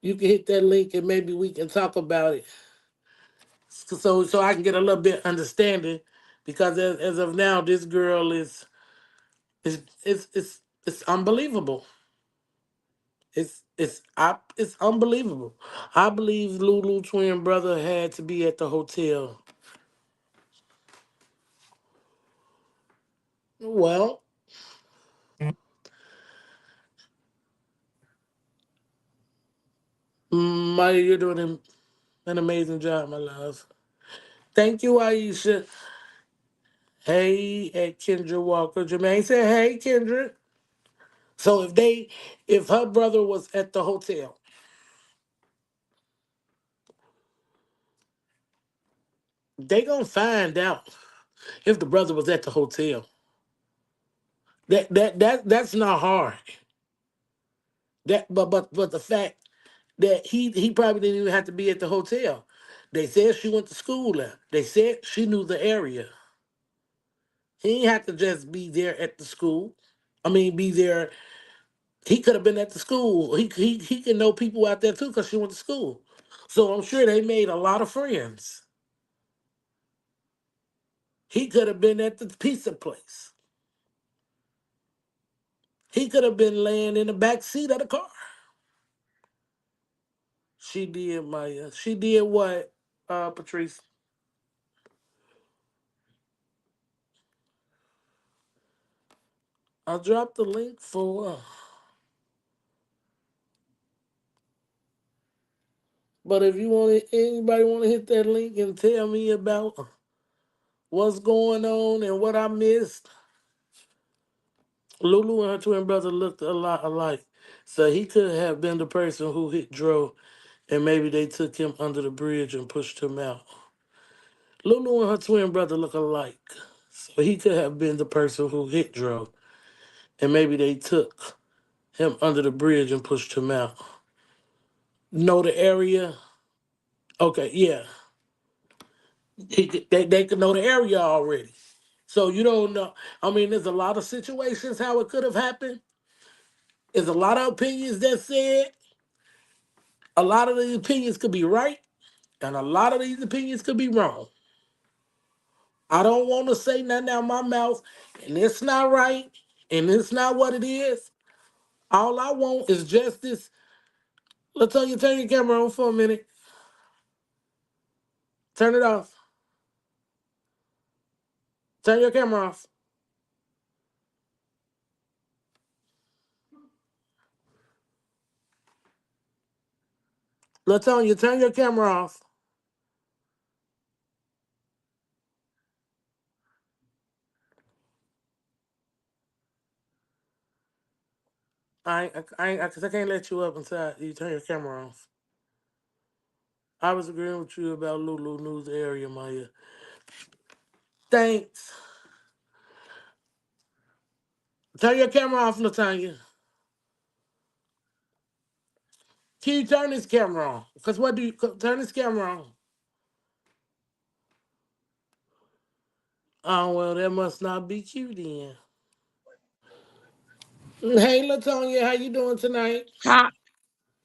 You can hit that link and maybe we can talk about it. So I can get a little bit understanding because as of now, this girl is unbelievable. It's unbelievable. I believe Lulu twin brother had to be at the hotel. Well, Maya, you're doing an amazing job, my love. Thank you, Aisha. Hey, at Kendra Walker. Jermaine said, "Hey, Kendra." So if her brother was at the hotel, they gonna find out if the brother was at the hotel. That's not hard. But the fact that he probably didn't even have to be at the hotel. They said she went to school there. They said she knew the area. He didn't have to just be there at the school. I mean, be there. He could have been at the school. He can know people out there too because she went to school. So I'm sure they made a lot of friends. He could have been at the pizza place. He could have been laying in the back seat of the car. She did, Maya. She did what, Patrice? I dropped the link for but if you want to, anybody want to hit that link and tell me about what's going on and what I missed, Lulu and her twin brother looked a lot alike. So he could have been the person who hit Dro, and maybe they took him under the bridge and pushed him out. Lulu and her twin brother look alike. So he could have been the person who hit Dro, and maybe they took him under the bridge and pushed him out. Know the area? Okay, yeah. They could know the area already. So you don't know. I mean, there's a lot of situations how it could have happened. There's a lot of opinions that said a lot of these opinions could be right, and a lot of these opinions could be wrong. I don't want to say nothing out my mouth, and it's not right, and it's not what it is. All I want is justice. Latonya, turn your camera on for a minute. Turn it off. Turn your camera off. Latonya, turn your camera off. Cause I can't let you up until you turn your camera off. I was agreeing with you about Lulu News area, Maya. Thanks. Turn your camera off, Latanya. Can you turn this camera on? Because what do you turn this camera on? Oh well, that must not be cute then. Hey Latonya, how you doing tonight? Hi,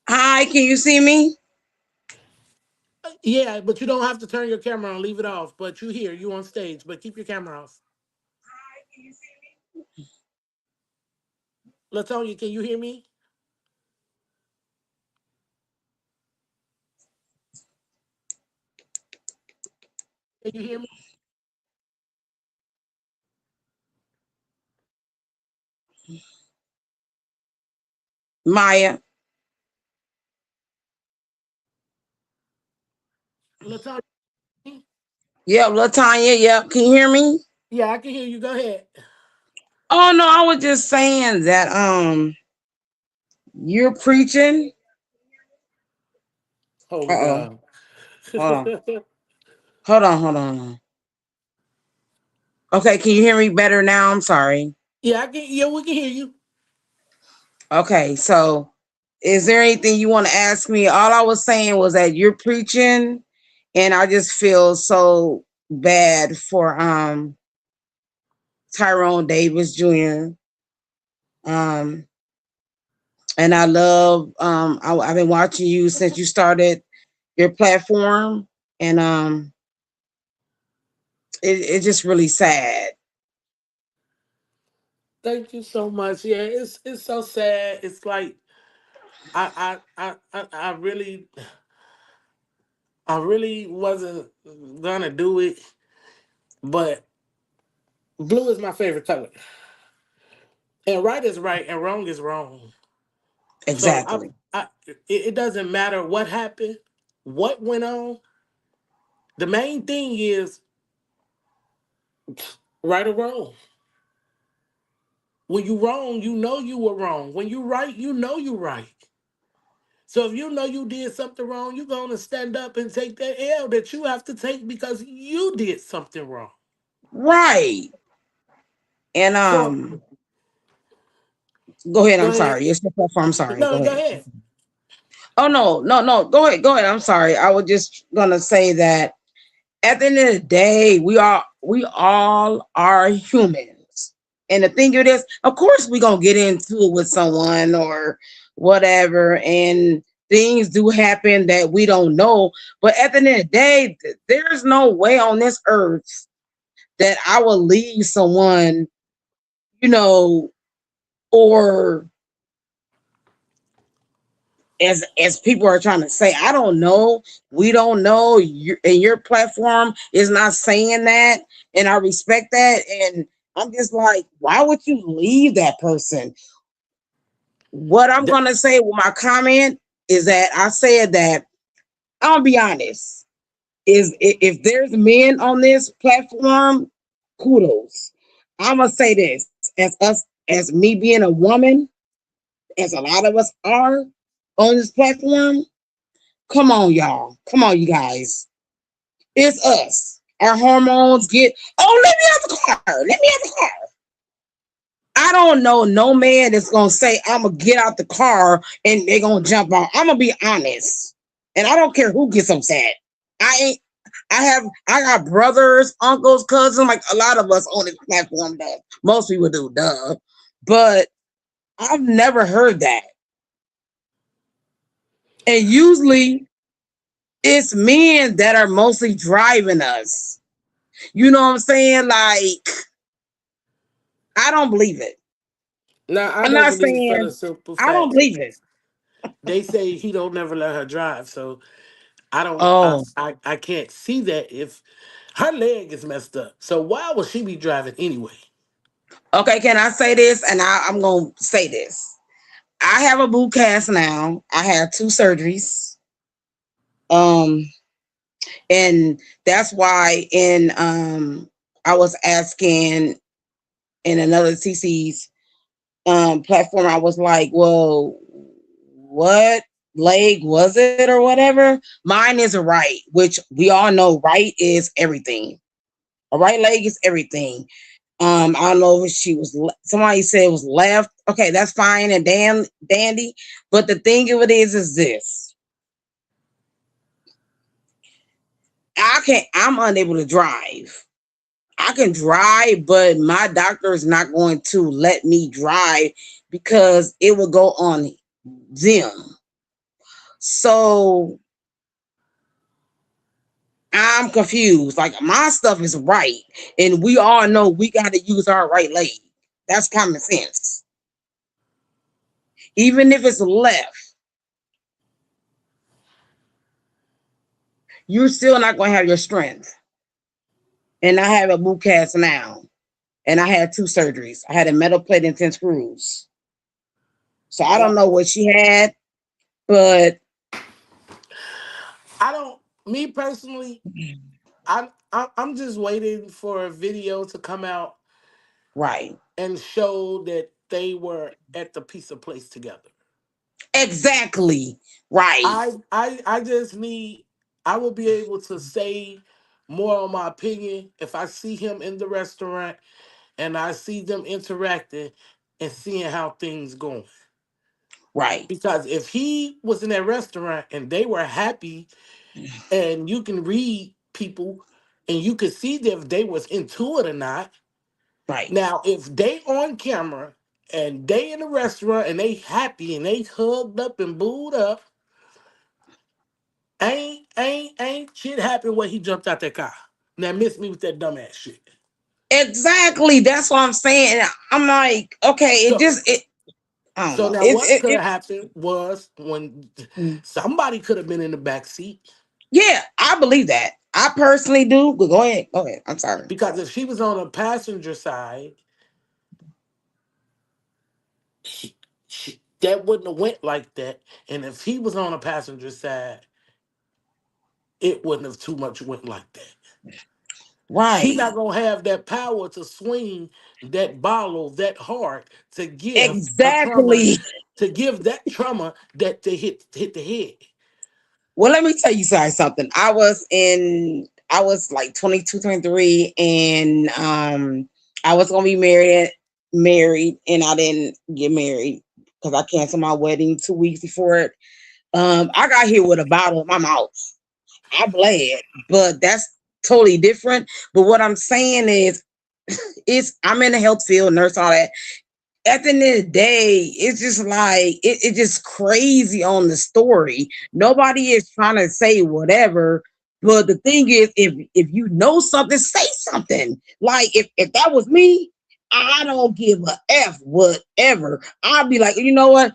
hi, can you see me? Yeah, but you don't have to turn your camera on. Leave it off. But you here, you on stage, but keep your camera off. Latonya, can you hear me? Can you hear me? Maya. Latonya? Yep, Latanya. Yep, can you hear me? Yeah, I can hear you. Go ahead. Oh no, I was just saying that you're preaching. Oh Uh-oh. God. Hold on. Hold on. Okay, can you hear me better now? I'm sorry. Yeah, I can. Yeah, we can hear you. Okay, so is there anything you want to ask me? All I was saying was that you're preaching and I just feel so bad for Tyrone Davis Jr. Um And I love I've been watching you since you started your platform, and it's just really sad. Thank you so much. Yeah, it's so sad. It's like I really wasn't gonna do it, but blue is my favorite color, and right is right, and wrong is wrong. So Exactly. it doesn't matter what happened, what went on. The main thing is right or wrong. When you wrong, you know you were wrong. When you right, you know you right. So if you know you did something wrong, you're gonna stand up and take that L that you have to take because you did something wrong. Right. And So go ahead. go I'm ahead. sorry. It's your platform. I'm sorry. No, Go go ahead. ahead. Oh no, no, no. Go ahead. Go ahead. I'm sorry. I was just gonna say that at the end of the day, we all are humans. And the thing of this, of course, we're gonna get into it with someone or whatever, and things do happen that we don't know. But at the end of the day, there's no way on this earth that I will leave someone, you know, or as people are trying to say, I don't know, we don't know, and your platform is not saying that, and I respect that. And I'm just like, why would you leave that person? What I'm Th- gonna say with my comment is that I said that, I'll be honest, is if there's men on this platform, kudos. I'm gonna say this, as me being a woman, as a lot of us are on this platform. Come on, y'all. Come on, you guys. It's us. Our hormones get, oh, let me out the car. Let me out the car. I don't know no man that's gonna say, I'm gonna get out the car and they're gonna jump on. I'm gonna be honest. And I don't care who gets upset. I ain't I got brothers, uncles, cousins, like a lot of us on this platform does. Most people do, duh. But I've never heard that. And usually it's men that are mostly driving us. You know what I'm saying? Like, I don't believe it. now I I'm don't not believe for the saying simple I don't fact believe it. they say he don't never let her drive. So I don't Oh, I can't see that if her leg is messed up. So why would she be driving anyway? okay. Can I say this? And I'm gonna say this. I have a boot cast now. I had 2 surgeries. Um, and that's why in I was asking in another TC's platform, I was like, well, what leg was it or whatever? Mine is a right, which we all know right is everything. A right leg is everything. I don't know if she was, somebody said it was left. Okay, that's fine and dandy. But the thing of it is this. I'm unable to drive. I can drive, but my doctor is not going to let me drive because it will go on them. So I'm confused. Like, my stuff is right, and we all know we got to use our right leg. That's common sense. Even if it's left, you're still not going to have your strength. And I have a boot cast now, and I had 2 surgeries. I had a metal plate and 10 screws. So I don't Well, know what she had, but I don't. Me personally, I'm just waiting for a video to come out right, and show that they were at the pizza place together. exactly, right, I just need. I will be able to say more on my opinion if I see him in the restaurant and I see them interacting and seeing how things going. right, Because if he was in that restaurant and they were happy, and you can read people and you could see if they was into it or not. right, Now, if they on camera and they in the restaurant and they happy and they hugged up and booed up. Ain't shit happened when he jumped out that car. Now miss me with that dumbass shit. Exactly. That's what I'm saying. And I'm like, okay, it So just it. I don't so know. now It's what it. could have it happened was when mm. somebody could have been in the back seat. Yeah, I believe that. I personally do. But go ahead. Go ahead. I'm sorry. Because if she was on the passenger side, that wouldn't have went like that. And if he was on the passenger side, it wouldn't have too much went like that. She Right. not gonna have that power to swing that bottle that hard to give a trauma, Exactly. to give that trauma that they hit the head. Well, let me tell you something. I was like 22, 23, and I was gonna be married, and I didn't get married because I canceled my wedding 2 weeks before it. I got here with a bottle in my mouth. I bled, but that's totally different. But what I'm saying is I'm in the health field, nurse, all that. At the end of the day, it's just like it's just crazy on the story. Nobody is trying to say whatever. But the thing is, if you know something, say something. Like if that was me, I don't give a F whatever. I'll be like, you know what?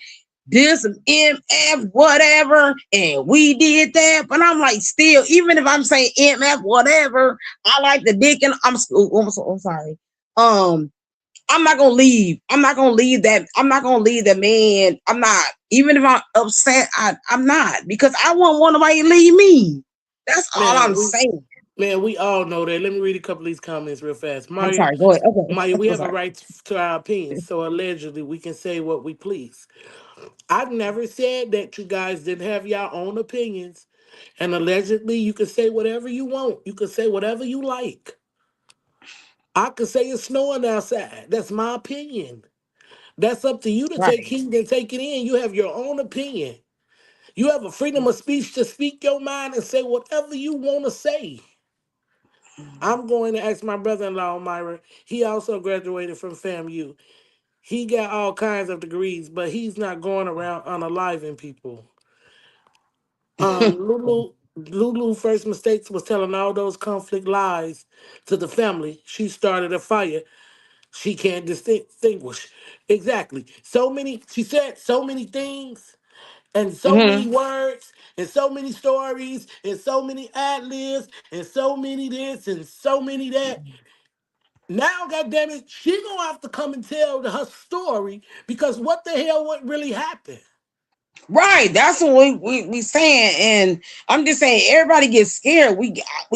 This MF whatever, and we did that. But I'm like, still, even if I'm saying MF whatever, I like the dick, and I'm sorry. I'm not gonna leave. I'm not gonna leave that. I'm not gonna leave that man. I'm not. Even if I'm upset, I'm not because I won't want nobody to leave me. That's all Man, I'm we saying. man, we all know that. Let me read a couple of these comments real fast. I'm Maya, sorry. Go ahead. Okay. Maya, we I'm have a sorry. right to our opinions, so allegedly we can say what we please. I've never said that you guys didn't have your own opinions, and allegedly you can say whatever you want. You can say whatever you like. I could say it's snowing outside. That's my opinion. That's up to you to take Right. heed and take it in. You have your own opinion. You have a freedom of speech to speak your mind and say whatever you want to say. I'm going to ask my brother-in-law, Myra. He also graduated from FAMU. He got all kinds of degrees, but he's not going around unaliving people. Lulu first mistakes was telling all those conflict lies to the family. She started a fire. She can't distinguish. Exactly. So many, she said so many things and so many Mm-hmm. words and so many stories and so many ad libs and so many this and so many that. Now, goddamn it, she gonna have to come and tell her story because what the hell what really happened? Right. That's what we saying. And I'm just saying everybody gets scared. We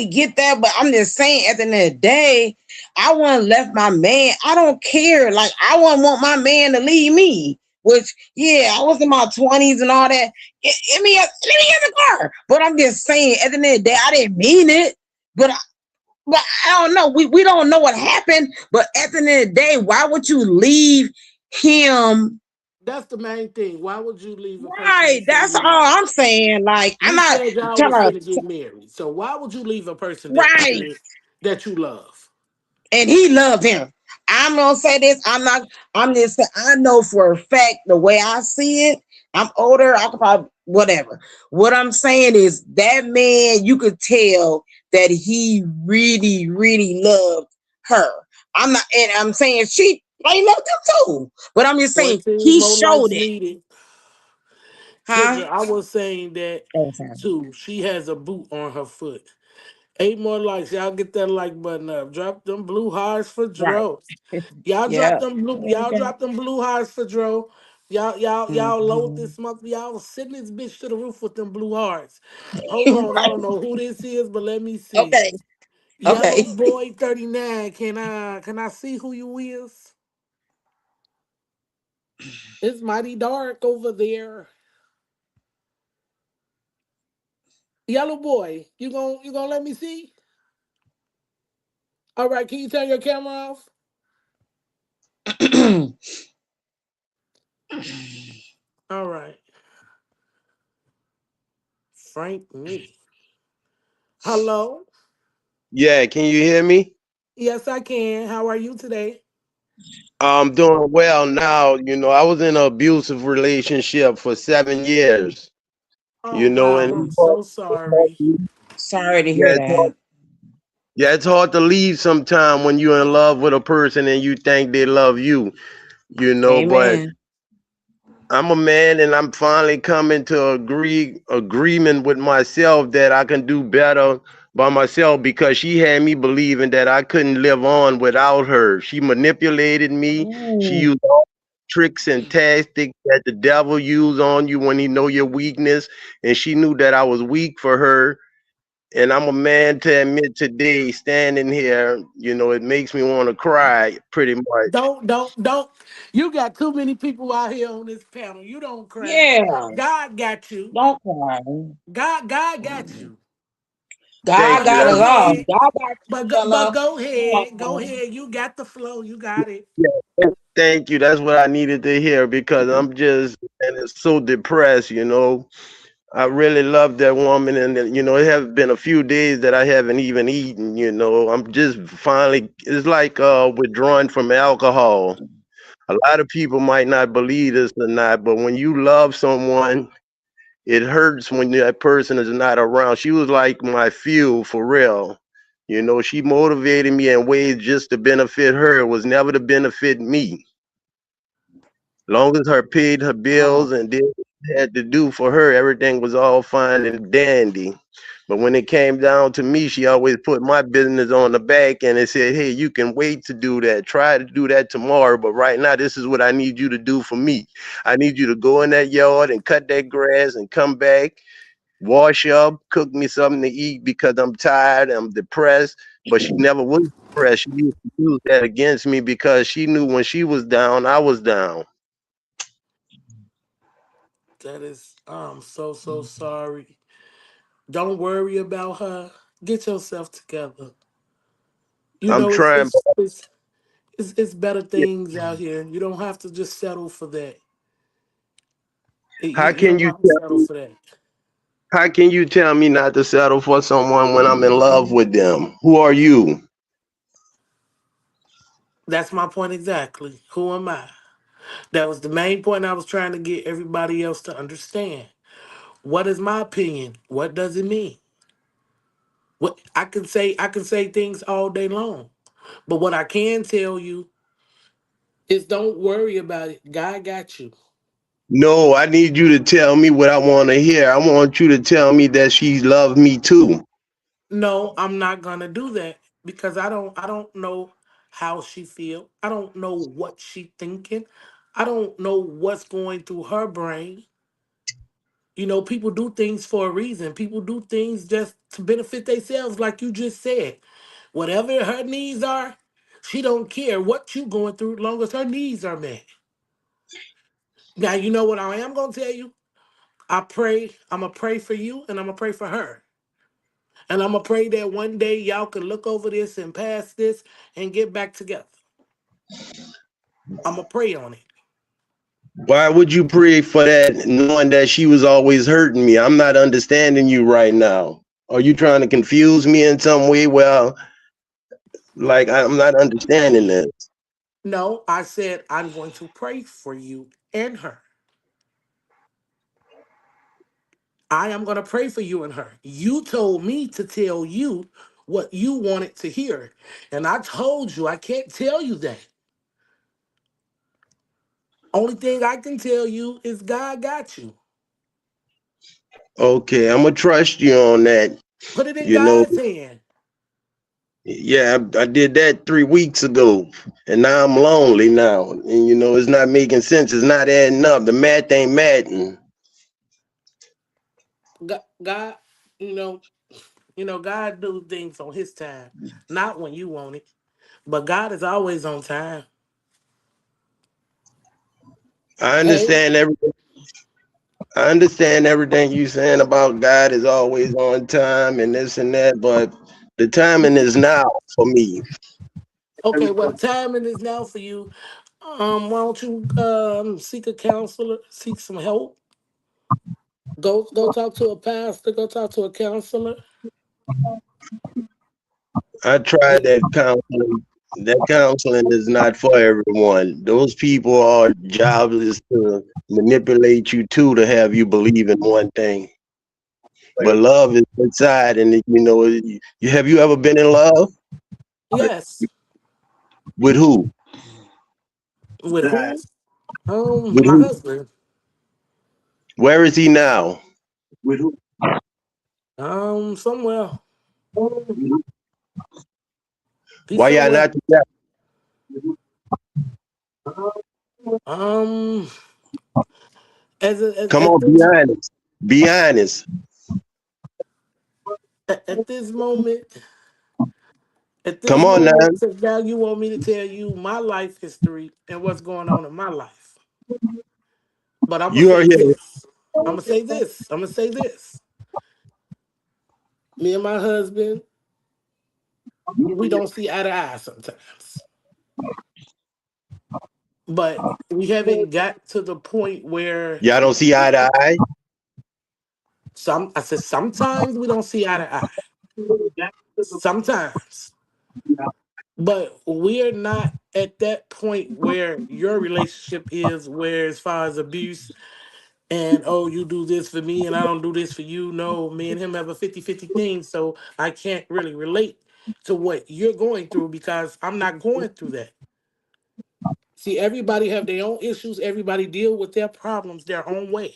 get that, but I'm just saying at the end of the day, I wouldn't left my man. I don't care. Like I wouldn't want my man to leave me. Which yeah, I was in my 20s and all that. Let me in the car. But I'm just saying at the end of the day, I didn't mean it. But but I don't know. We don't know what happened. But at the end of the day, why would you leave him? That's the main thing. Why would you leave a person Right. that say That's you all love? I'm saying. Like, I'm You not said y'all trying was to, finna get married. So why would you leave a person that you right. said that you love? And he loved him. I'm gonna say this. I'm not, I'm just I know for a fact the way I see it, I'm older, I could probably whatever. What I'm saying is that man, you could tell that he really, really loved her. I'm not, and I'm saying she probably loved him too. But I'm just saying 14 he more showed likes it. needed. Huh? Kendra, I was saying that Oh, sorry. too. She has a boot on her foot. 8 more likes. Y'all get that like button up. Drop them blue hearts for Right. Dro. Y'all drop Yeah. them blue. Y'all Okay. drop them blue hearts for Dro. Y'all load Mhm. this month. Y'all sitting this bitch to the roof with them blue hearts. Hold on, I don't know who this is, but let me see. Okay. Yellow Okay. boy 39. Can I see who you is? It's mighty dark over there. Yellow boy, you gonna let me see? All right, can you turn your camera off? All right, Frank me. Hello. Yeah, can you hear me? Yes, I can. How are you today? I'm doing well now. I was in an abusive relationship for 7 years. Oh And wow, I'm so sorry. Sorry to hear yeah, that. yeah, it's hard to leave sometime when you're in love with a person and you think they love you. But Amen. I'm a man and I'm finally coming to agreement with myself that I can do better by myself because she had me believing that I couldn't live on without her. She manipulated me. She Ooh. used all tricks and tactics that the devil use on you when he know your weakness. And she knew that I was weak for her. And I'm a man to admit today, standing here, it makes me want to cry pretty much. Don't. You got too many people out here on this panel. You don't cry. Yeah. God got you. Don't cry. God got you. God Thank But you. got go That's us all. ahead. God got you, But Stella. go Come ahead. Go on. ahead. You got the flow. You got it. Thank you. That's what I needed to hear because I'm just and it's so depressed. I really love that woman, and it has been a few days that I haven't even eaten. I'm just finally. It's like withdrawing from alcohol. A lot of people might not believe this or not, but when you love someone, it hurts when that person is not around. She was like my fuel for real. She motivated me in ways just to benefit her. It was never to benefit me. Long as her paid her Oh, bills and did what she had to do for her, everything was all fine and dandy. But when it came down to me, she always put my business on the back and it said, hey, you can wait to do that. Try to do that tomorrow. But right now, this is what I need you to do for me. I need you to go in that yard and cut that grass and come back, wash up, cook me something to eat because I'm tired, I'm depressed. But she never was depressed. She used to use that against me because she knew when she was down, I was down. That is. I'm so sorry. Don't worry about her. Get yourself together. You I'm know it's trying. it's it's it's better things out here. You don't have to just settle for that. You, How you can don't you have to tell settle me? for that. How can you tell me not to settle for someone when I'm in love with them? Who are you? That's my point exactly. Who am I? That was the main point I was trying to get everybody else to understand. What is my opinion? What does it mean? What I can say things all day long. But what I can tell you is don't worry about it. God got you. No, I need you to tell me what I want to hear. I want you to tell me that she loved me too. No, I'm not gonna do that because I don't know how she feel. I don't know what she thinking. I don't know what's going through her brain. People do things for a reason. People do things just to benefit themselves, like you just said. Whatever her needs are, she don't care what you going through, long as her needs are met. Now you know what I am gonna tell you. I pray. I'm gonna pray for you, and I'm gonna pray for her, and I'm gonna pray that one day y'all can look over this and pass this and get back together. I'm gonna pray on it. Why would you pray for that knowing that she was always hurting me? I'm not understanding you right now. Are you trying to confuse me in some way? Well, like I'm not understanding this. No, I said I'm going to pray for you and her. I am going to pray for you and her. You told me to tell you what you wanted to hear. And I told you I can't tell you that. Only thing I can tell you is God got you. Okay, I'm gonna trust you on that. Put it in You know, God's hand. yeah, I did that 3 weeks ago, and now I'm lonely now, and it's not making sense. It's not adding up. The math ain't matching. God, you know, God do things on his time, not when you want it. But God is always on time. I Hey, understand everything. I understand everything you saying about God is always on time and this and that, but the timing is now for me. okay, well, the timing is now for you. Why don't you seek a counselor, seek some help? Go talk to a pastor, go talk to a counselor. I tried Get that counseling. That counseling is not for everyone. Those people are jobless to manipulate you too to have you believe in one thing. But love is inside, and have you ever been in love Yes. with who? With who? With My who? husband. Where is he now? Somewhere. He's Why y'all somewhere. not together? Um, Come on, be honest. Be honest. at this moment, Come on now. so now you want me to tell you my life history and what's going on in my life. But I'm gonna You are say here. this. I'm gonna say this. I'm gonna say this. Me and my husband, we don't see eye to eye sometimes. But we haven't got to the point where Y'all don't see eye to eye. I said sometimes we don't see eye to eye. Sometimes. But we're not at that point where your relationship is, where as far as abuse and oh, you do this for me and I don't do this for you. No, me and him have a 50-50 thing. So I can't really relate to what you're going through because I'm not going through that. See, everybody have their own issues. Everybody deal with their problems their own way.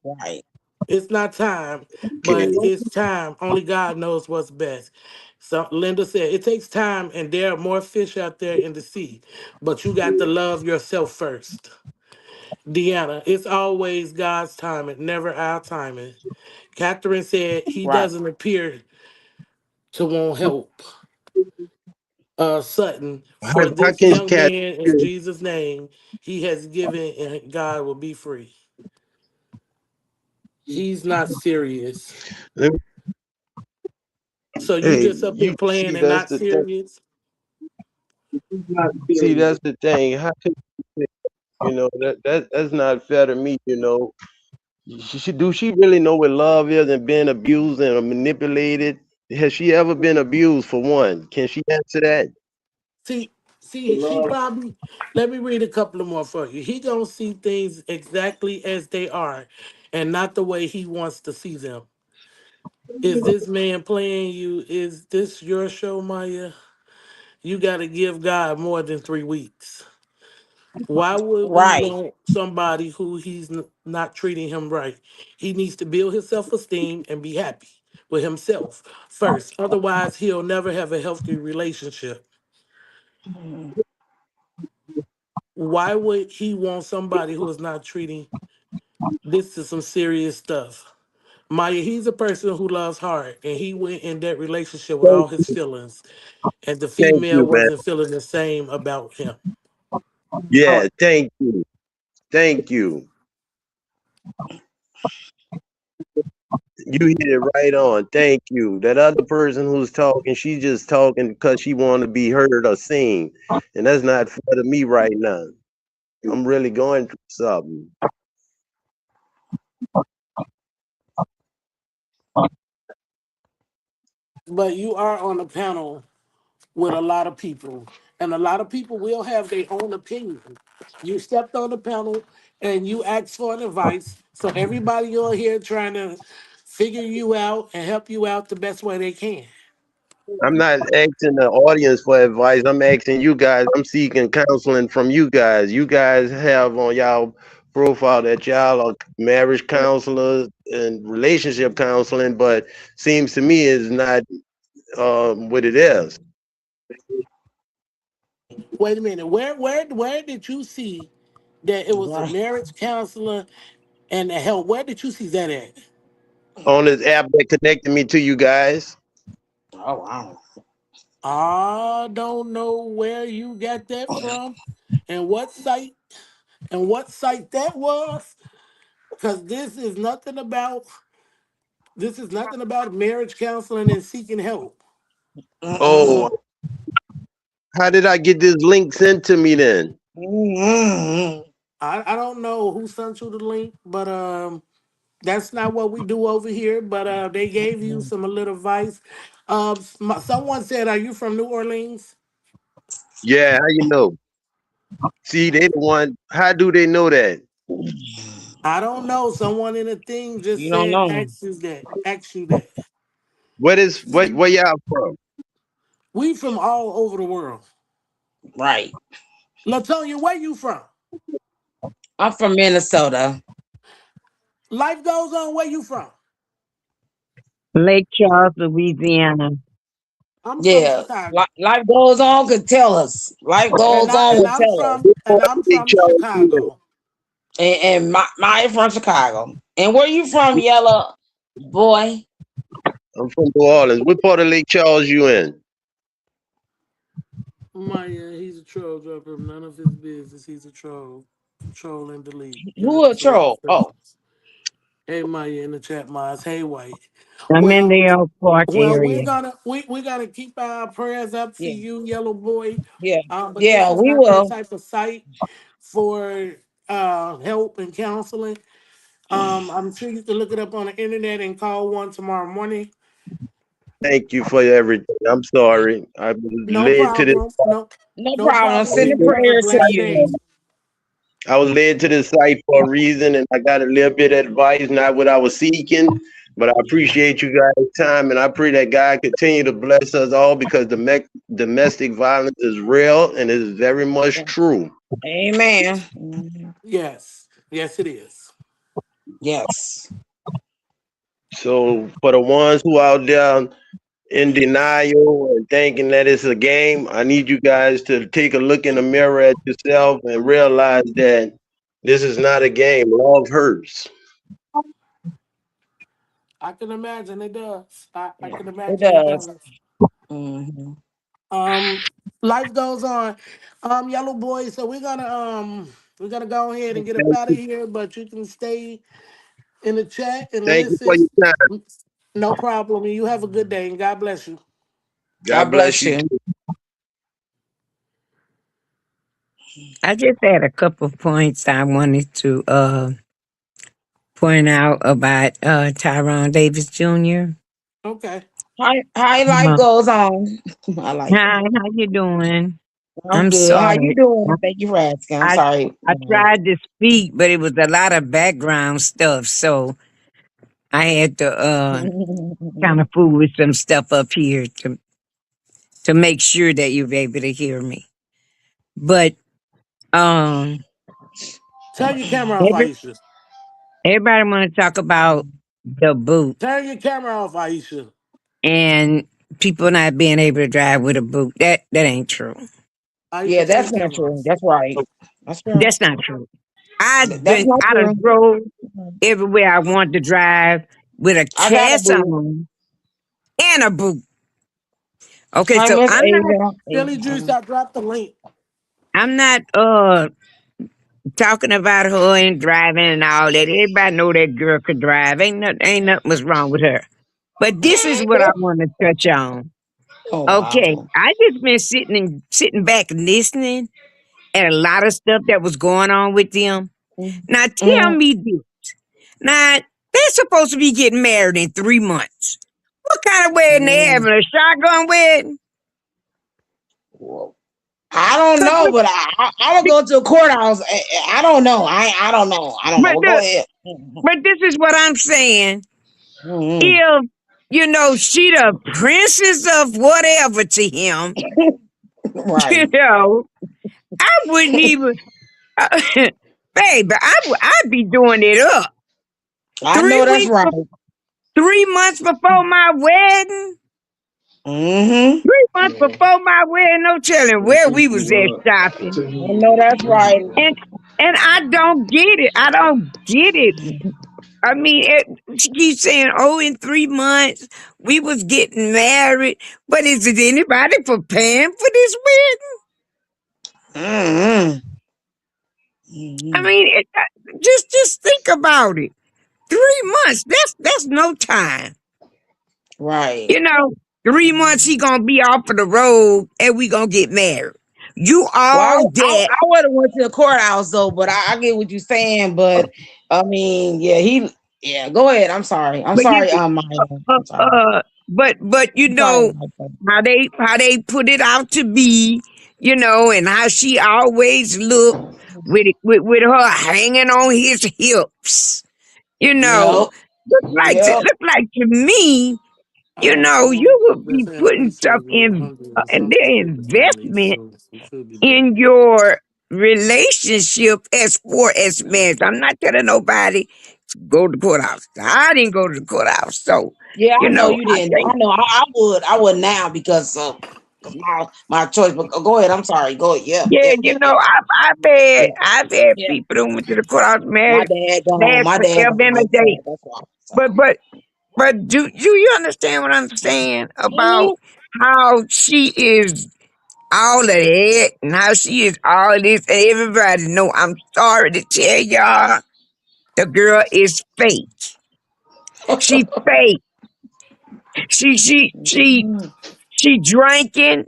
Right. It's not time, Okay. but it's time. Only God knows what's best. So Linda said, it takes time and there are more fish out there in the sea, but you got to love yourself first. Deanna, it's always God's timing, never our timing. Catherine said he Right. doesn't appear to want help. Sutton, for How this can young cat? man in Jesus' name, he has given and God will be free. He's not serious. So you Hey, just up here you playing see and that's not the thing. serious? See, that's the thing. How can that's not fair to me. Do she really know what love is and being abused and manipulated? Has she ever been abused for one? Can she answer that? See, she probably. Let me read a couple of more for you. He gonna see things exactly as they are, and not the way he wants to see them. Is this man playing you? Is this your show, Maya? You got to give God more than 3 weeks. Why would we Right. want somebody who not treating him right? He needs to build his self esteem and be happy with himself first. Otherwise, he'll never have a healthy relationship. Why would he want somebody who is not treating this is some serious stuff? Maya, he's a person who loves hard, and he went in that relationship with Thank, all his feelings, and the thank female you, man. wasn't feeling the same about him. Oh, Yeah, thank you. Thank you. You hit it right on. Thank you. That other person who's talking, she's just talking because she want to be heard or seen. And that's not fair to me right now. I'm really going through something. But you are on a panel with a lot of people, and a lot of people will have their own opinion. You stepped on the panel and you asked for an advice, so everybody on here trying to figure you out and help you out the best way they can. I'm not asking the audience for advice. I'm asking you guys. I'm seeking counseling from you guys. You guys have on y'all profile that y'all are marriage counselors and relationship counseling, but seems to me is not what it is. Wait a minute, where did you see that it was a right. marriage counselor and the help? Where did you see that at? On this app that connected me to you guys. Oh, wow. I don't know where you got that from and what site that was, because this is nothing about marriage counseling and seeking help. Oh, Mm-mm. how did I get this link sent to me then? Mm-mm. I don't know who sent you the link, but That's not what we do over here, but they gave you some a little advice. Someone said, "Are you from New Orleans?" Yeah, how you know? See, they the one. How do they know that? I don't know. Someone in the thing just You don't said, know. "Ask you that." Ask you that. Where y'all from? We from all over the world. Right. Latonia, where you from? I'm from Minnesota. Life goes on. Where you from? Lake Charles, Louisiana. I'm from Yeah. Chicago, Life goes on could tell us. Life and goes I on and would I'm tell us. from and I'm Big from Charles Stewart. Chicago. And my from Chicago. And where you from, Yellow boy? I'm from New Orleans. What part of Lake Charles you in? My he's a troll dropper. None of his business. He's a troll. Control and delete. Who a Irreplaceable troll? Oh, presence. Hey Maya in the chat, Mars. Hey White. I'm in Well, the Oak Park we're area. gonna keep our prayers up for yeah, you, Yellow Boy. yeah, But this yeah. is We not that will. type of site for help and counseling. I'm sure you can look it up on the internet and call one tomorrow morning. Thank you for everything. I'm sorry. I was No led to this. problem. No, No no problem. problem. I Sending And you have a prayers to blessed day. you. was led to this site for a reason, and I got a little bit of advice, not what I was seeking. But I appreciate you guys' time, and I pray that God continue to bless us all because domestic violence is real and it is very much true. Amen. Mhm. Yes. Yes, it is. Yes. So for the ones who out there in denial and thinking that it's a game, I need you guys to take a look in the mirror at yourself and realize that this is not a game. Love hurts. I can imagine it does. I can It imagine it does. does. Hmm. Um, Life goes on. Yellow Boy. So we're gonna go ahead and get up Thank out of you, here, but you can stay in the chat and thank you listen. for your time. No problem. And you have a good day and God bless you. God God bless bless you you. too. I just had a couple of points I wanted to point out about Tyrone Davis Jr. Okay. How life Uh, goes on. I like it. Hi, how you doing? I'm I'm good. How you sorry. doing? Thank you for asking. I'm I sorry. I tried to speak, but it was a lot of background stuff, so I had to kind of fool with some stuff up here to make sure that you're able to hear me. But um, Turn your camera off, every, Aisha. everybody want to talk about the boot Turn your camera off, Aisha. and people not being able to drive with a boot. That ain't true. Yeah, Aisha, turn that's your not camera true. off. That's right. That's true. That's not true. That's not I done true. drove everywhere I wanted to drive with a I got a cast boo. on and a boot. Okay, Hi, so Miss I'm not Asia. Billy Juice, I dropped the link. I'm not talking about her and driving and all that. Everybody know that girl could drive. Ain't nothing was wrong with her. But this is what I want to touch on. Oh Okay, wow. I just been sitting back listening at a lot of stuff that was going on with them. Now tell Mm-hmm. me this. Now they're supposed to be getting married in 3 months. What kind of wedding they Mm-hmm. having? A shotgun wedding? Well, I don't Cause know, but I would go to a courthouse. I don't know. I don't know. I don't know. but Well, go ahead. but this is what I'm saying. Mm-hmm. If she the princess of whatever to him, you Right. know, I wouldn't even, baby, I'd be doing it up I three know that's weeks, right. 3 months before my wedding. Mm-hmm. 3 months before my wedding, no telling where we was at shopping, I know that's right. and I don't get it. I don't get it. I mean, she keeps saying, "Oh, in 3 months we was getting married," but is it anybody preparing for this wedding? Mm-hmm. I Mm-hmm. mean, just think about it. 3 months. That's no time. Right. You know, 3 months he gonna be off of the road and we gonna get married. You Well, all I that. would have went to the courthouse though, but I get what you're saying. But I mean, yeah, Yeah, go ahead. I'm sorry. I'm But sorry, you, Maya. uh, I'm sorry. but you I'm sorry, know Maya. how they put it out to be, you know, and how she always looked with her hanging on his hips, you know. Yep. Yep. Look like to me, you know, you would be Listen, putting Felicia stuff was with in 100 and and something their stupid families, investment so we should be good. in your relationship as far as marriage. I'm not telling nobody to go to the courthouse. I didn't go to the courthouse, so Yeah, you I know know, you I didn't. I think. know I would. I would now because my choice. But go ahead. I'm sorry. Go ahead. Yep. Yeah, Yep. you Yep. know, Yep. I've had Yeah. people that went to the courthouse My married dad gone. last My dad forever gone and a like that. day. That's why. So. But but but do you understand what I'm saying about Mhm. how she is all of that and how she is all this and everybody know I'm sorry to tell y'all the girl is fake. She fake. She she she Mhm. she drinking.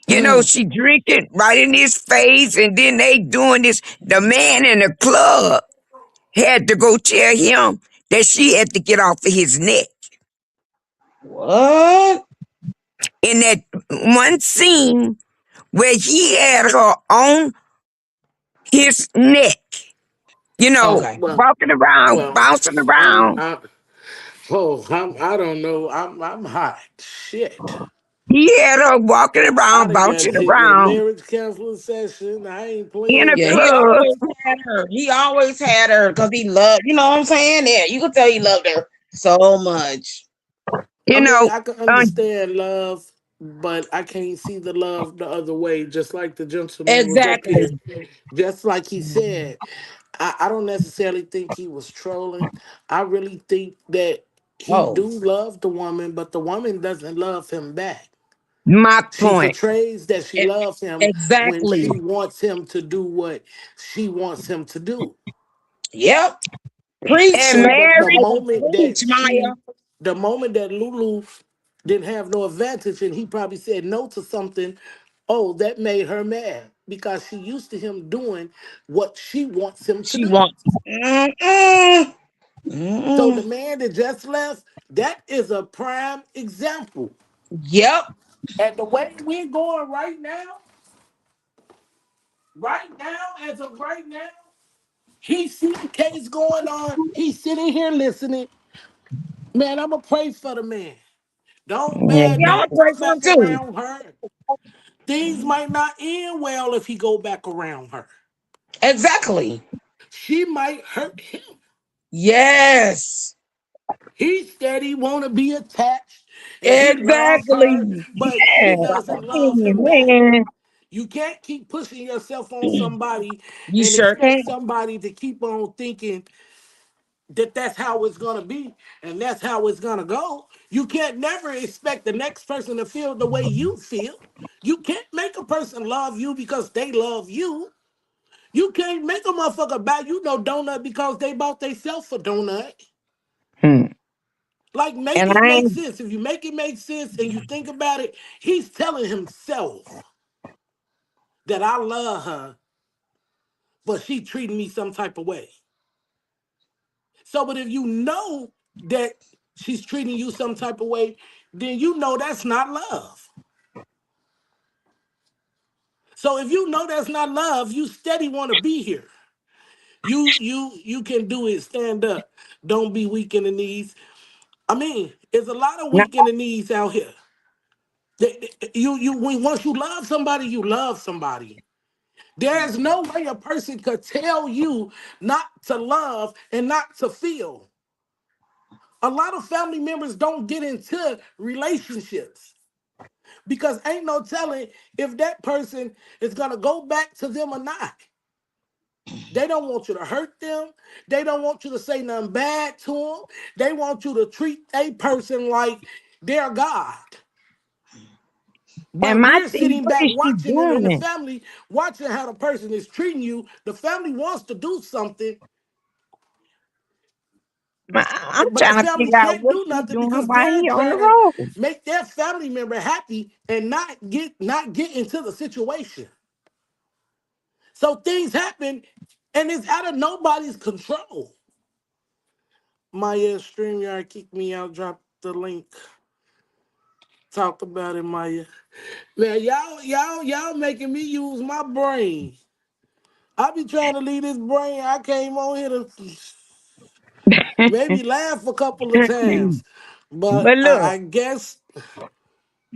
You know, Mm. she drinking right in his face, and then they doing this. The man in the club had to go tell him that she had to get off of his neck. What? In that one scene where he had her on his neck, you know, Okay. walking around, Well, bouncing I'm, around. I, I don't know. I'm hot. Shit. He had her walking I around, done got bouncing hit with a around marriage counseling session. I ain't in a playing Yeah, he that. club, always had her. He always had her because he loved. You know what I'm saying? Yeah, you could tell he loved her so much. you I mean, know. I can Uh, understand love, but I can't see the love the other way. Just like the gentleman was up here, Exactly. just like he Mhm. said, I don't necessarily think he was trolling. I really think that he Oh, do love the woman, but the woman doesn't love him back. my She point. portrays that she e- loves him when exactly. she wants him to do what she wants him to do. Yep. Preach, And But the Mary, moment preach, that Maya. the moment that Lulu didn't have no advantage and he probably said no to something, oh, that made her mad because she used to him doing what she wants him to She do. wants. Mm-mm. So the Mm-mm. man that just left, that is a prime example. Yep. And the way we're going right now, as of right now, he see the case going on. He's sitting here listening. Man, I'm gonna pray for the man. Yeah, I'm Don't gonna pray go for back him too. around her. Things might not end well if he go back around her. Exactly. She might hurt him. Yes. He said he want to be attached and he love her, Exactly. but she yeah, doesn't love him back. man, You can't keep pushing yourself on somebody You and sure can. expect somebody to keep on thinking that that's how it's gonna be and that's how it's gonna go. You can't never expect the next person to feel the way you feel. You can't make a person love you because they love you. You can't make a motherfucker buy you no donut because they bought themselves a donut. hmm. Like, make And it I make ain't sense. If you make it make sense and you think about it, he's telling himself that I love her, but she treating me some type of way. So, but if you know that she's treating you some type of way, then you know that's not love. So if you know that's not love, you steady want to be here. You can do it. Stand up. Don't be weak in the knees. I mean, there's a lot of no, weak in the knees out here. When once you love somebody, you love somebody. There's no way a person could tell you not to love and not to feel. A lot of family members don't get into relationships because ain't no telling if that person is gonna go back to them or not. They don't want you to hurt them. They don't want you to say nothing bad to them. They want you to treat a person like they're God. and But my we're thing, sitting what back is she watching it in the doing? family, watching how the person is treating you. The family wants to do something, I'm but the trying to family figure out can't what do she nothing doing because while they're he on the trying to road. make their family member happy and not get into the situation. So things happen and it's out of nobody's control. Maya StreamYard kicked me out, dropped the link. Talk about it, Maya. Man, y'all making me use my brain. I be trying to leave this brain. I came on here to maybe laugh a couple of times. But But look, I guess,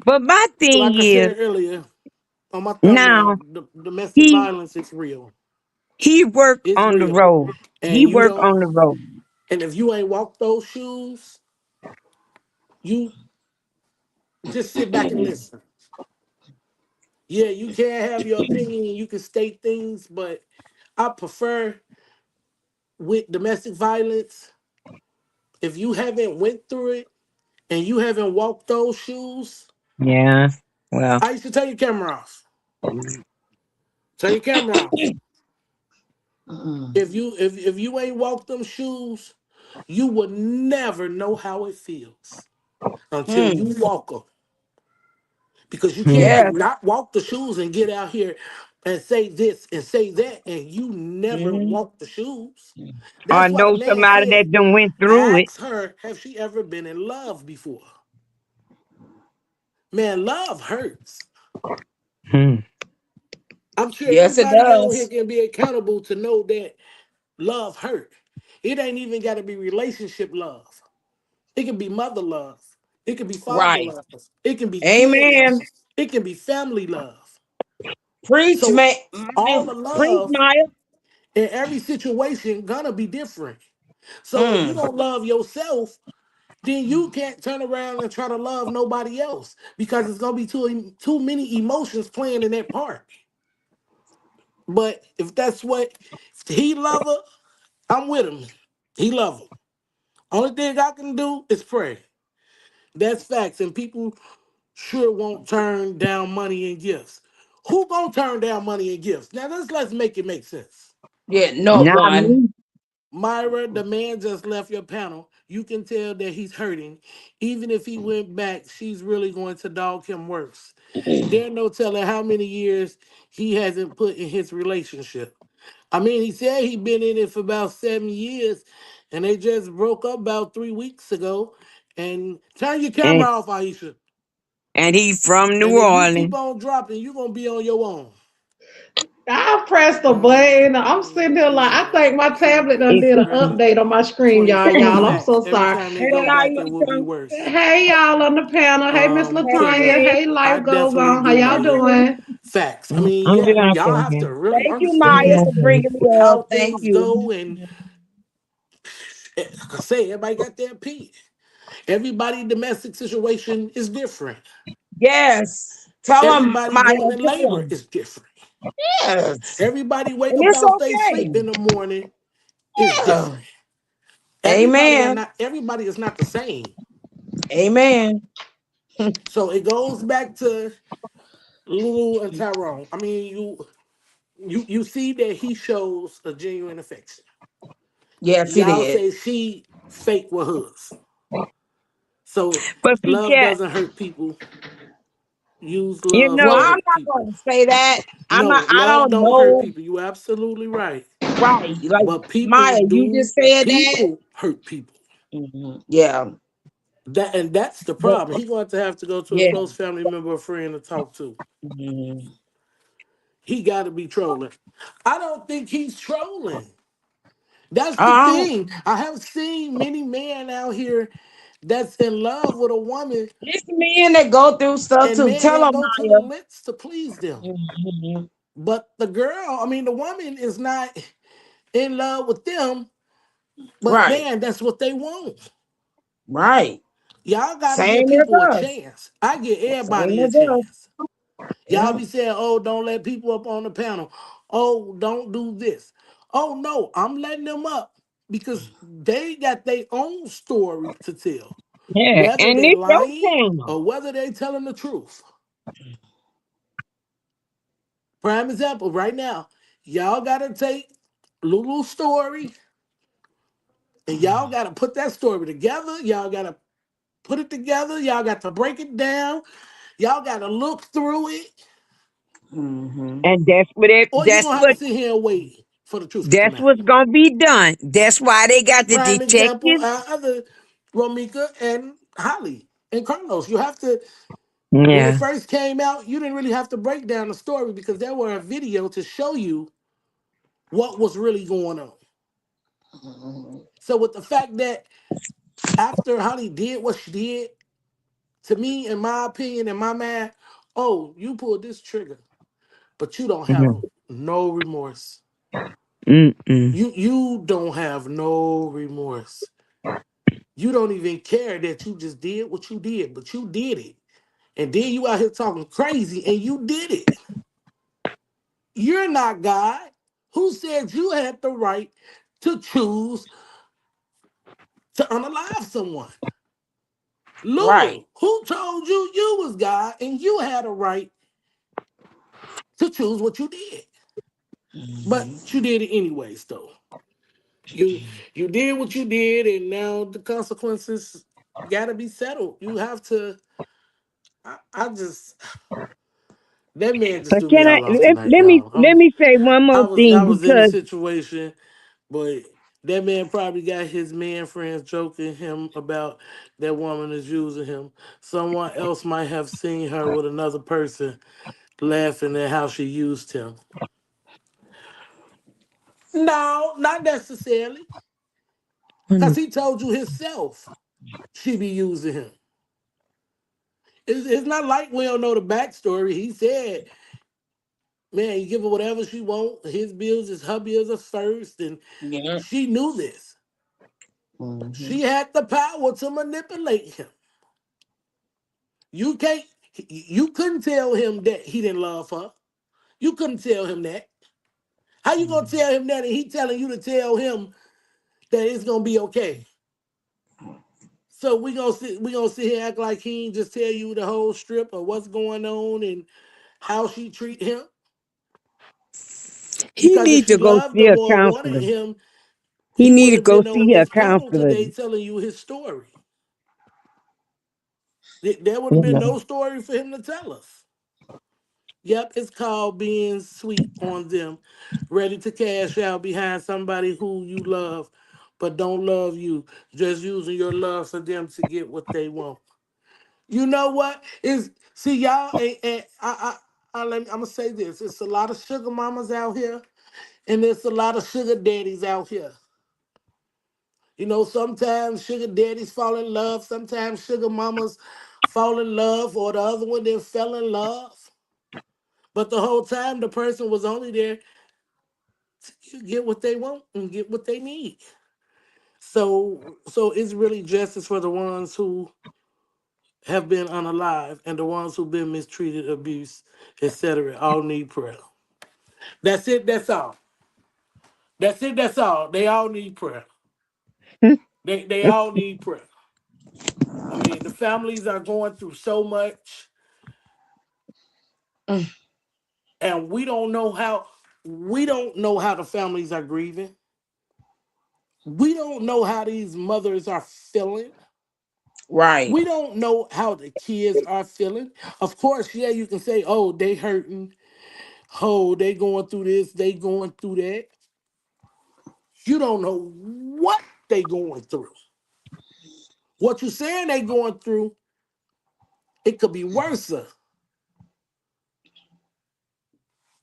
but my thing like I is said earlier on my thumbnail, now the domestic he violence is real. he work It's on the real. road. He And you work don't, on the road. and if you ain't walked those shoes, you just sit back and listen. Yeah, you can have your opinion and you can state things, but I prefer with domestic violence, if you haven't went through it and you haven't walked those shoes, Yeah. Well, I used to turn your camera off. Turn your camera off. If you ain't walked them shoes, you will never know how it feels until Mm. you walk them. Because you hmm. can't Yes. not walk the shoes and get out here and say this and say that, and you never Mhm. walk the shoes. I That's why the know man somebody said, that done went through it. ask her, have she ever been in love before? Man, love hurts. Hmm. I'm sure Yes, it everybody on here does. can be accountable to know that love hurt. It ain't even got to be relationship love. It can be mother love. It can be father Right. love. It can be kid love. Amen. It can be family love. Preach, So man. all the Preach, love Maya. in every situation gonna be different. So if you Mm. don't love yourself, then you can't turn around and try to love nobody else because it's gonna be too many emotions playing in that part. But if that's what if he love her, I'm with him. He love her. Only thing I can do is pray. That's facts. And people sure won't turn down money and gifts. Who gonna turn down money and gifts? Now let's make it make sense. Yeah, no Not one. me. Myra, the man just left your panel. You can tell that he's hurting. Even if he went back, she's really going to dog him worse. There no telling how many years he hasn't put in his relationship. I mean, he said he been in it for about 7 years, and they just broke up about 3 weeks ago. And turn your And camera off, Aisha. he from New And if you keep Orleans. on dropping, you're gonna be on your own. I pressed the button. I'm sitting here like I Yeah. think my tablet done If did an Every update on my screen, y'all. 24 Y'all, I'm facts. so Every sorry. time they Hey, go back, it will be Aisha. worse. Hey, y'all on the panel. Hey, Miss Kendra, Latanya. Hey. Hey, I Life Goes definitely On. How do, y'all Maya. doing? Facts. I mean, I'm yeah, good out y'all have there. to really Thank you, Maya, understand for bringing me how up. Thank things you. go. And like I say, everybody got their opinion. Everybody domestic situation is different. Yes. Tell him, Everybody Maya. going in Tell labor him. is different. Yes. Everybody wake And up it's out they okay. sleep in the morning is Yeah. different. Amen. Everybody is not the same. Amen. So it goes back to Lulu and Tyrone. I mean, you see that he shows a genuine affection. Yes, he Y'all did. say she fake with hers. So But see, love cat, doesn't hurt people. Use you love Well, to know, I'm hurt not people. going to say that. No, I love don't don't hurt know. people. You absolutely right. Right. Like, But Maya, you just said that. people hurt people. Yeah. And that's the But, problem. He's going to have to go to a yeah. close family member or friend to talk to. Mhm. He got to be trolling. I don't think he's trolling. That's the Uh, thing. I have seen many men out here that's in love with a woman it's men that go through stuff and too. men Tell that them, go to the Maya. lengths to please them. Mhm. But the girl, I mean, the woman is not in love with them, but Right. man, that's what they want. Right. Y'all got to give Same as people a us. chance. I give Same everybody a as us. chance. Y'all Yeah. be saying, oh, don't let people up on the panel. Oh, don't do this. Oh, no, I'm letting them up because they got their own story to tell, yeah, whether and they it's your lying channel. or whether they telling the truth. Prime example, right now, y'all got to take Lulu's story and y'all got to put that story together. Y'all got to put it together. Y'all got to break it down. Y'all got to look through it. Hmm. And Or you that's going to have to what sit here and wait for the truth to come That's out. what's gonna be done. That's why they got the Prime example, detectives. other Romika and Holly and Carlos. You have to, when it Yeah. first came out, you didn't really have to break down the story because there were a video to show you what was really going on. So with the fact that after Holly did what she did, to me, in my opinion, in my mind, oh, you pulled this trigger, but you don't have Mhm. no remorse. Mm-mm. You don't have no remorse. You don't even care that you just did what you did, but you did it. And then you out here talking crazy and you did it. You're not God. Who said you had the right to choose to unalive someone? Right. Lulu, who told you you was God and you had a right to choose what you did? But Mhm. you did it anyways, though. You you did what you did, and now the consequences gotta be settled. You have to. I just that man just But threw me can I all off tonight, let me y'all. let me say one more I thing was in the because situation, but that man probably got his man friends joking him about that woman is using him. Someone else might have seen her with another person laughing at how she used him. No, not necessarily. Because he told you himself she be using him. It's not like we don't know the backstory. He said, man, you give her whatever she want. His bills is her bills are first. And Yeah. she knew this. Mhm. She had the power to manipulate him. You can't, you couldn't tell him that he didn't love her. You couldn't tell him that. How you gonna tell him that and he telling you to tell him that it's gonna be okay? So we gonna sit here and act like he ain't just tell you the whole strip of what's going on and how she treat him. he Because if need she to go loved see him a or wanted counselor. him, He he need would to have go been on see a this panel counselor. today telling you his story. There would have been Yeah. no story for him to tell us. Yep, it's called being sweet on them, ready to cash out behind somebody who you love, but don't love you, just using your love for them to get what they want. You know what? Is see y'all, and I'm gonna say this: it's a lot of sugar mamas out here, and there's a lot of sugar daddies out here. You know, sometimes sugar daddies fall in love, sometimes sugar mamas fall in love, or the other one then fell in love. But the whole time the person was only there to get what they want and get what they need. So it's really justice for the ones who have been unalive and the ones who've been mistreated, abused, etc. All need prayer. That's it, that's all. That's it, that's all. They all need prayer. They all need prayer. I mean, the families are going through so much, Mm. and we don't know how the families are grieving. We don't know how these mothers are feeling. Right. We don't know how the kids are feeling. Of course, yeah, you can say, oh, they hurting. Oh, they going through this, they going through that. You don't know what they going through. What you saying they going through, it could be worse.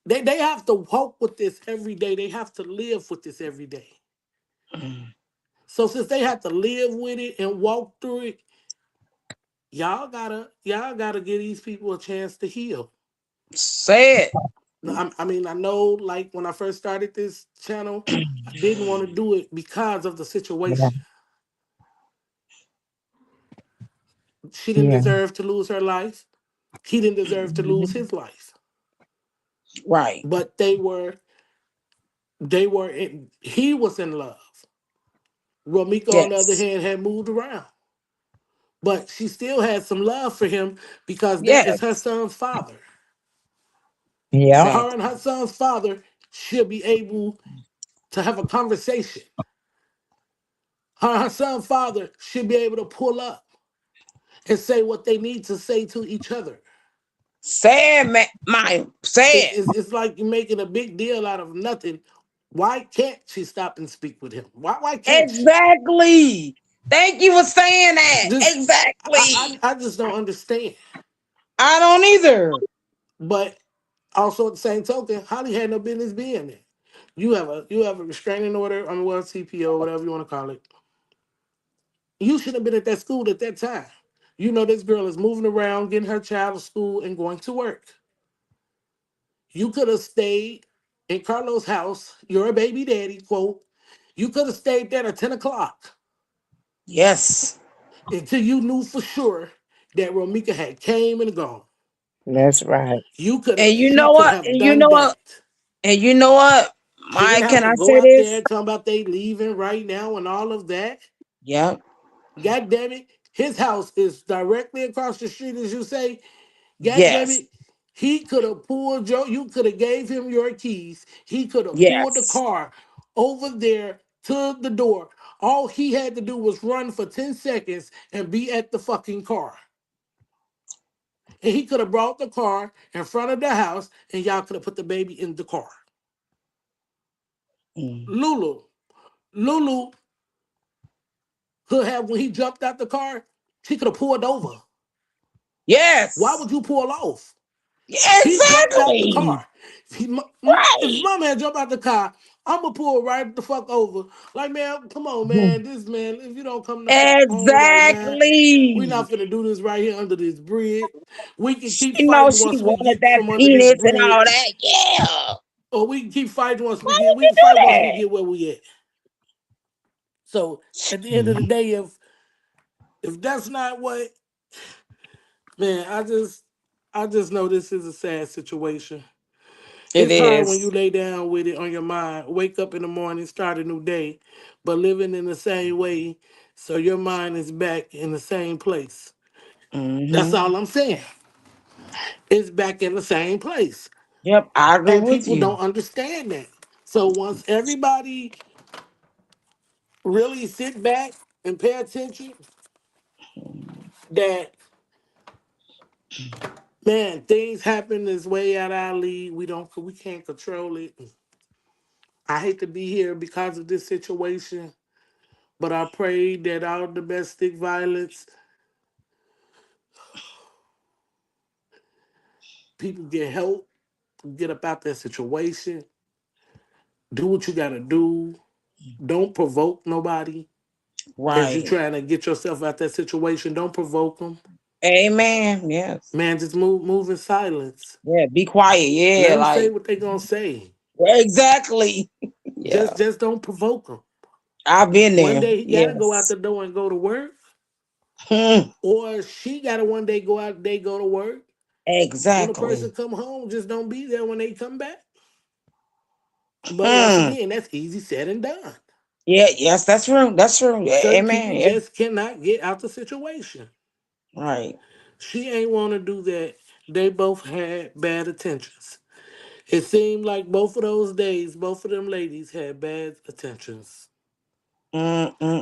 They have to walk with this every day. They have to live with this every day. Mm. So since they have to live with it and walk through it, y'all gotta give these people a chance to heal. Say it. No, I mean, I know, like when I first started this channel, I didn't want to do it because of the Yeah. situation. She didn't Yeah. deserve to lose her life. He didn't deserve to lose Mhm. his life. Right. But he was in love. Romika, on the other Yes. hand, had moved around. But she still had some love for him because that is her Yes. son's father. Yeah. Her and Exactly. her son's father should be able to have a conversation. Her and her son's father should be able to pull up and say what they need to say to each other. Say it, man. My say It's, it. it's, it's like you're making a big deal out of nothing Why can't she stop and speak with him? Why can't she? Exactly. Thank you for saying that. Just Exactly. I just don't understand. I don't either. But also at the same token, Holly had no business being there. You have a restraining order, I mean, well, CPO, whatever you want to call it. You should have been at that school at that time. You know this girl is moving around, getting her child to school and going to work. You could have stayed in Carlos' house. You're a baby daddy, quote. You could have stayed there at 10 o'clock Yes. until you knew for sure that Romika had came and gone. That's right. And you She know could what? have And you done know what? that. And you know what? She didn't Mike, have can to I go say out there this? talking about they leaving right now and all of that. Yep. God damn it. His house is directly across the street, as you say. God damn Yes. it. He could have pulled you could have gave him your keys. He could have pulled the Yes. car over there to the door. All he had to do was run for 10 seconds and be at the fucking car. And he could have brought the car in front of the house and y'all could have put the baby in the car. Mm. Lulu could have, when he jumped out the car, she could have pulled over. Why Yes. would you pull off? He jumped out the Exactly. car. If Right. my man jumped out the car, I'm gonna pull right the fuck over. Like, man, come on, man. This man, if you don't come the fuck home right now, we Exactly. not finna do this right here under this bridge. We can keep She knows fighting she once we wanted get that from under this penis and all bridge, that. Yeah. or we can keep fighting once we Why get. would We you can fight once we do get where we at. So at the end of the that? day, if that's not what, man, I just know this is a sad situation. It It's hard when you is. lay down with it on your mind, wake up in the morning, start a new day, but living in the same way, so your mind is back in the same place. That's Mm-hmm. all I'm saying. It's back in the same place. Yep, I agree And with people you. don't understand that. So once everybody really sit back and pay attention, that man, things happen this way out our league. We can't control it. I hate to be here because of this situation. But I pray that our domestic violence people get help, get up out that situation, do what you gotta do. Don't provoke nobody as you Right. trying to get yourself out that situation. Don't provoke them, Amen. Yes. man. Just move in silence. Yeah. Be quiet. Let Yeah. them say Like, what they gonna say. well, exactly. Yeah. Just don't provoke them. I've been One there. day he gotta go out Yes. the door and go to work, Hmm. or she gotta one day go out. They go to work. When a person Exactly. come home, just don't be there when they come back. But once Hmm. again, that's easy said and done. Yeah. Yes. That's true. That's true. Certain Amen. people Yeah. just cannot get out the situation. Right. She ain't want to do that. They both had bad intentions. It seemed like both of those days, both of them ladies had bad intentions.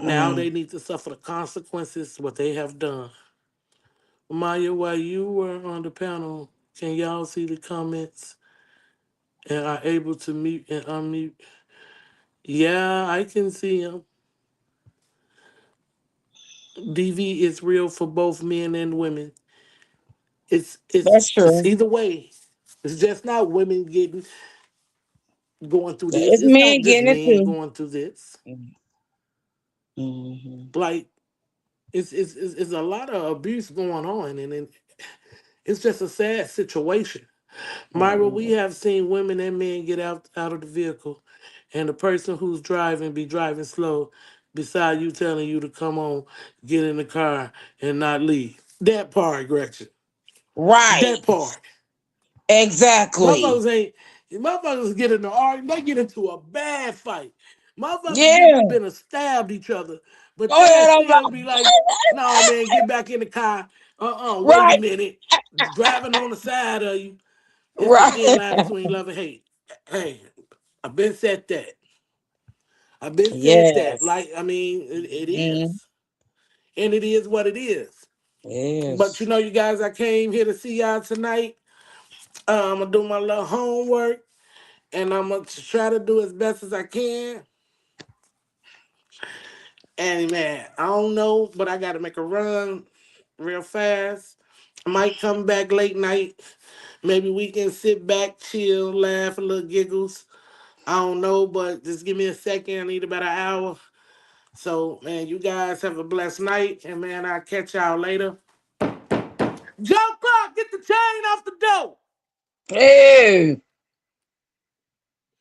Now Mm-mm-mm. they need to suffer the consequences what they have done. Maya, while you were on the panel, can y'all see the comments and are able to mute and unmute? Yeah, I can see them. DV is real for both men and women. That's It's true. either way. It's just not women getting going through this. It's It's not men just getting it men too. going through this. Mm-hmm. Like it's a lot of abuse going on, and it's just a sad situation. Myra, we Mm-hmm. have seen women and men get out of the vehicle, and the person who's driving be driving slow, beside you telling you to come on, get in the car, and not leave. That part, Gretchen. Right. That part. Exactly. Motherfuckers ain't motherfuckers get in the argument, they get into a bad fight. Motherfuckers Yeah. get been stabbed each other, but Go they'll ahead on still be my like, no man, get back in the car. Wait a right. minute. Driving on the side of you. It's a thin Right. line between love and hate. Hey, I've been said that. I've been said that. Yes. Like, I mean, it Mm, is. And it is what it is. But you yes. know, you guys, I came here to see y'all tonight. I'm gonna do my little homework. and I'm gonna try to do as best as I can. And man, I don't know, but I gotta make a run real fast. I might come back late night. Maybe we can sit back, chill, laugh, a little giggles. I don't know, but just give me a second. I need about an hour. So, man, you guys have a blessed night, and man, I'll catch y'all later. Joe Clark, get the chain off the door. Hey.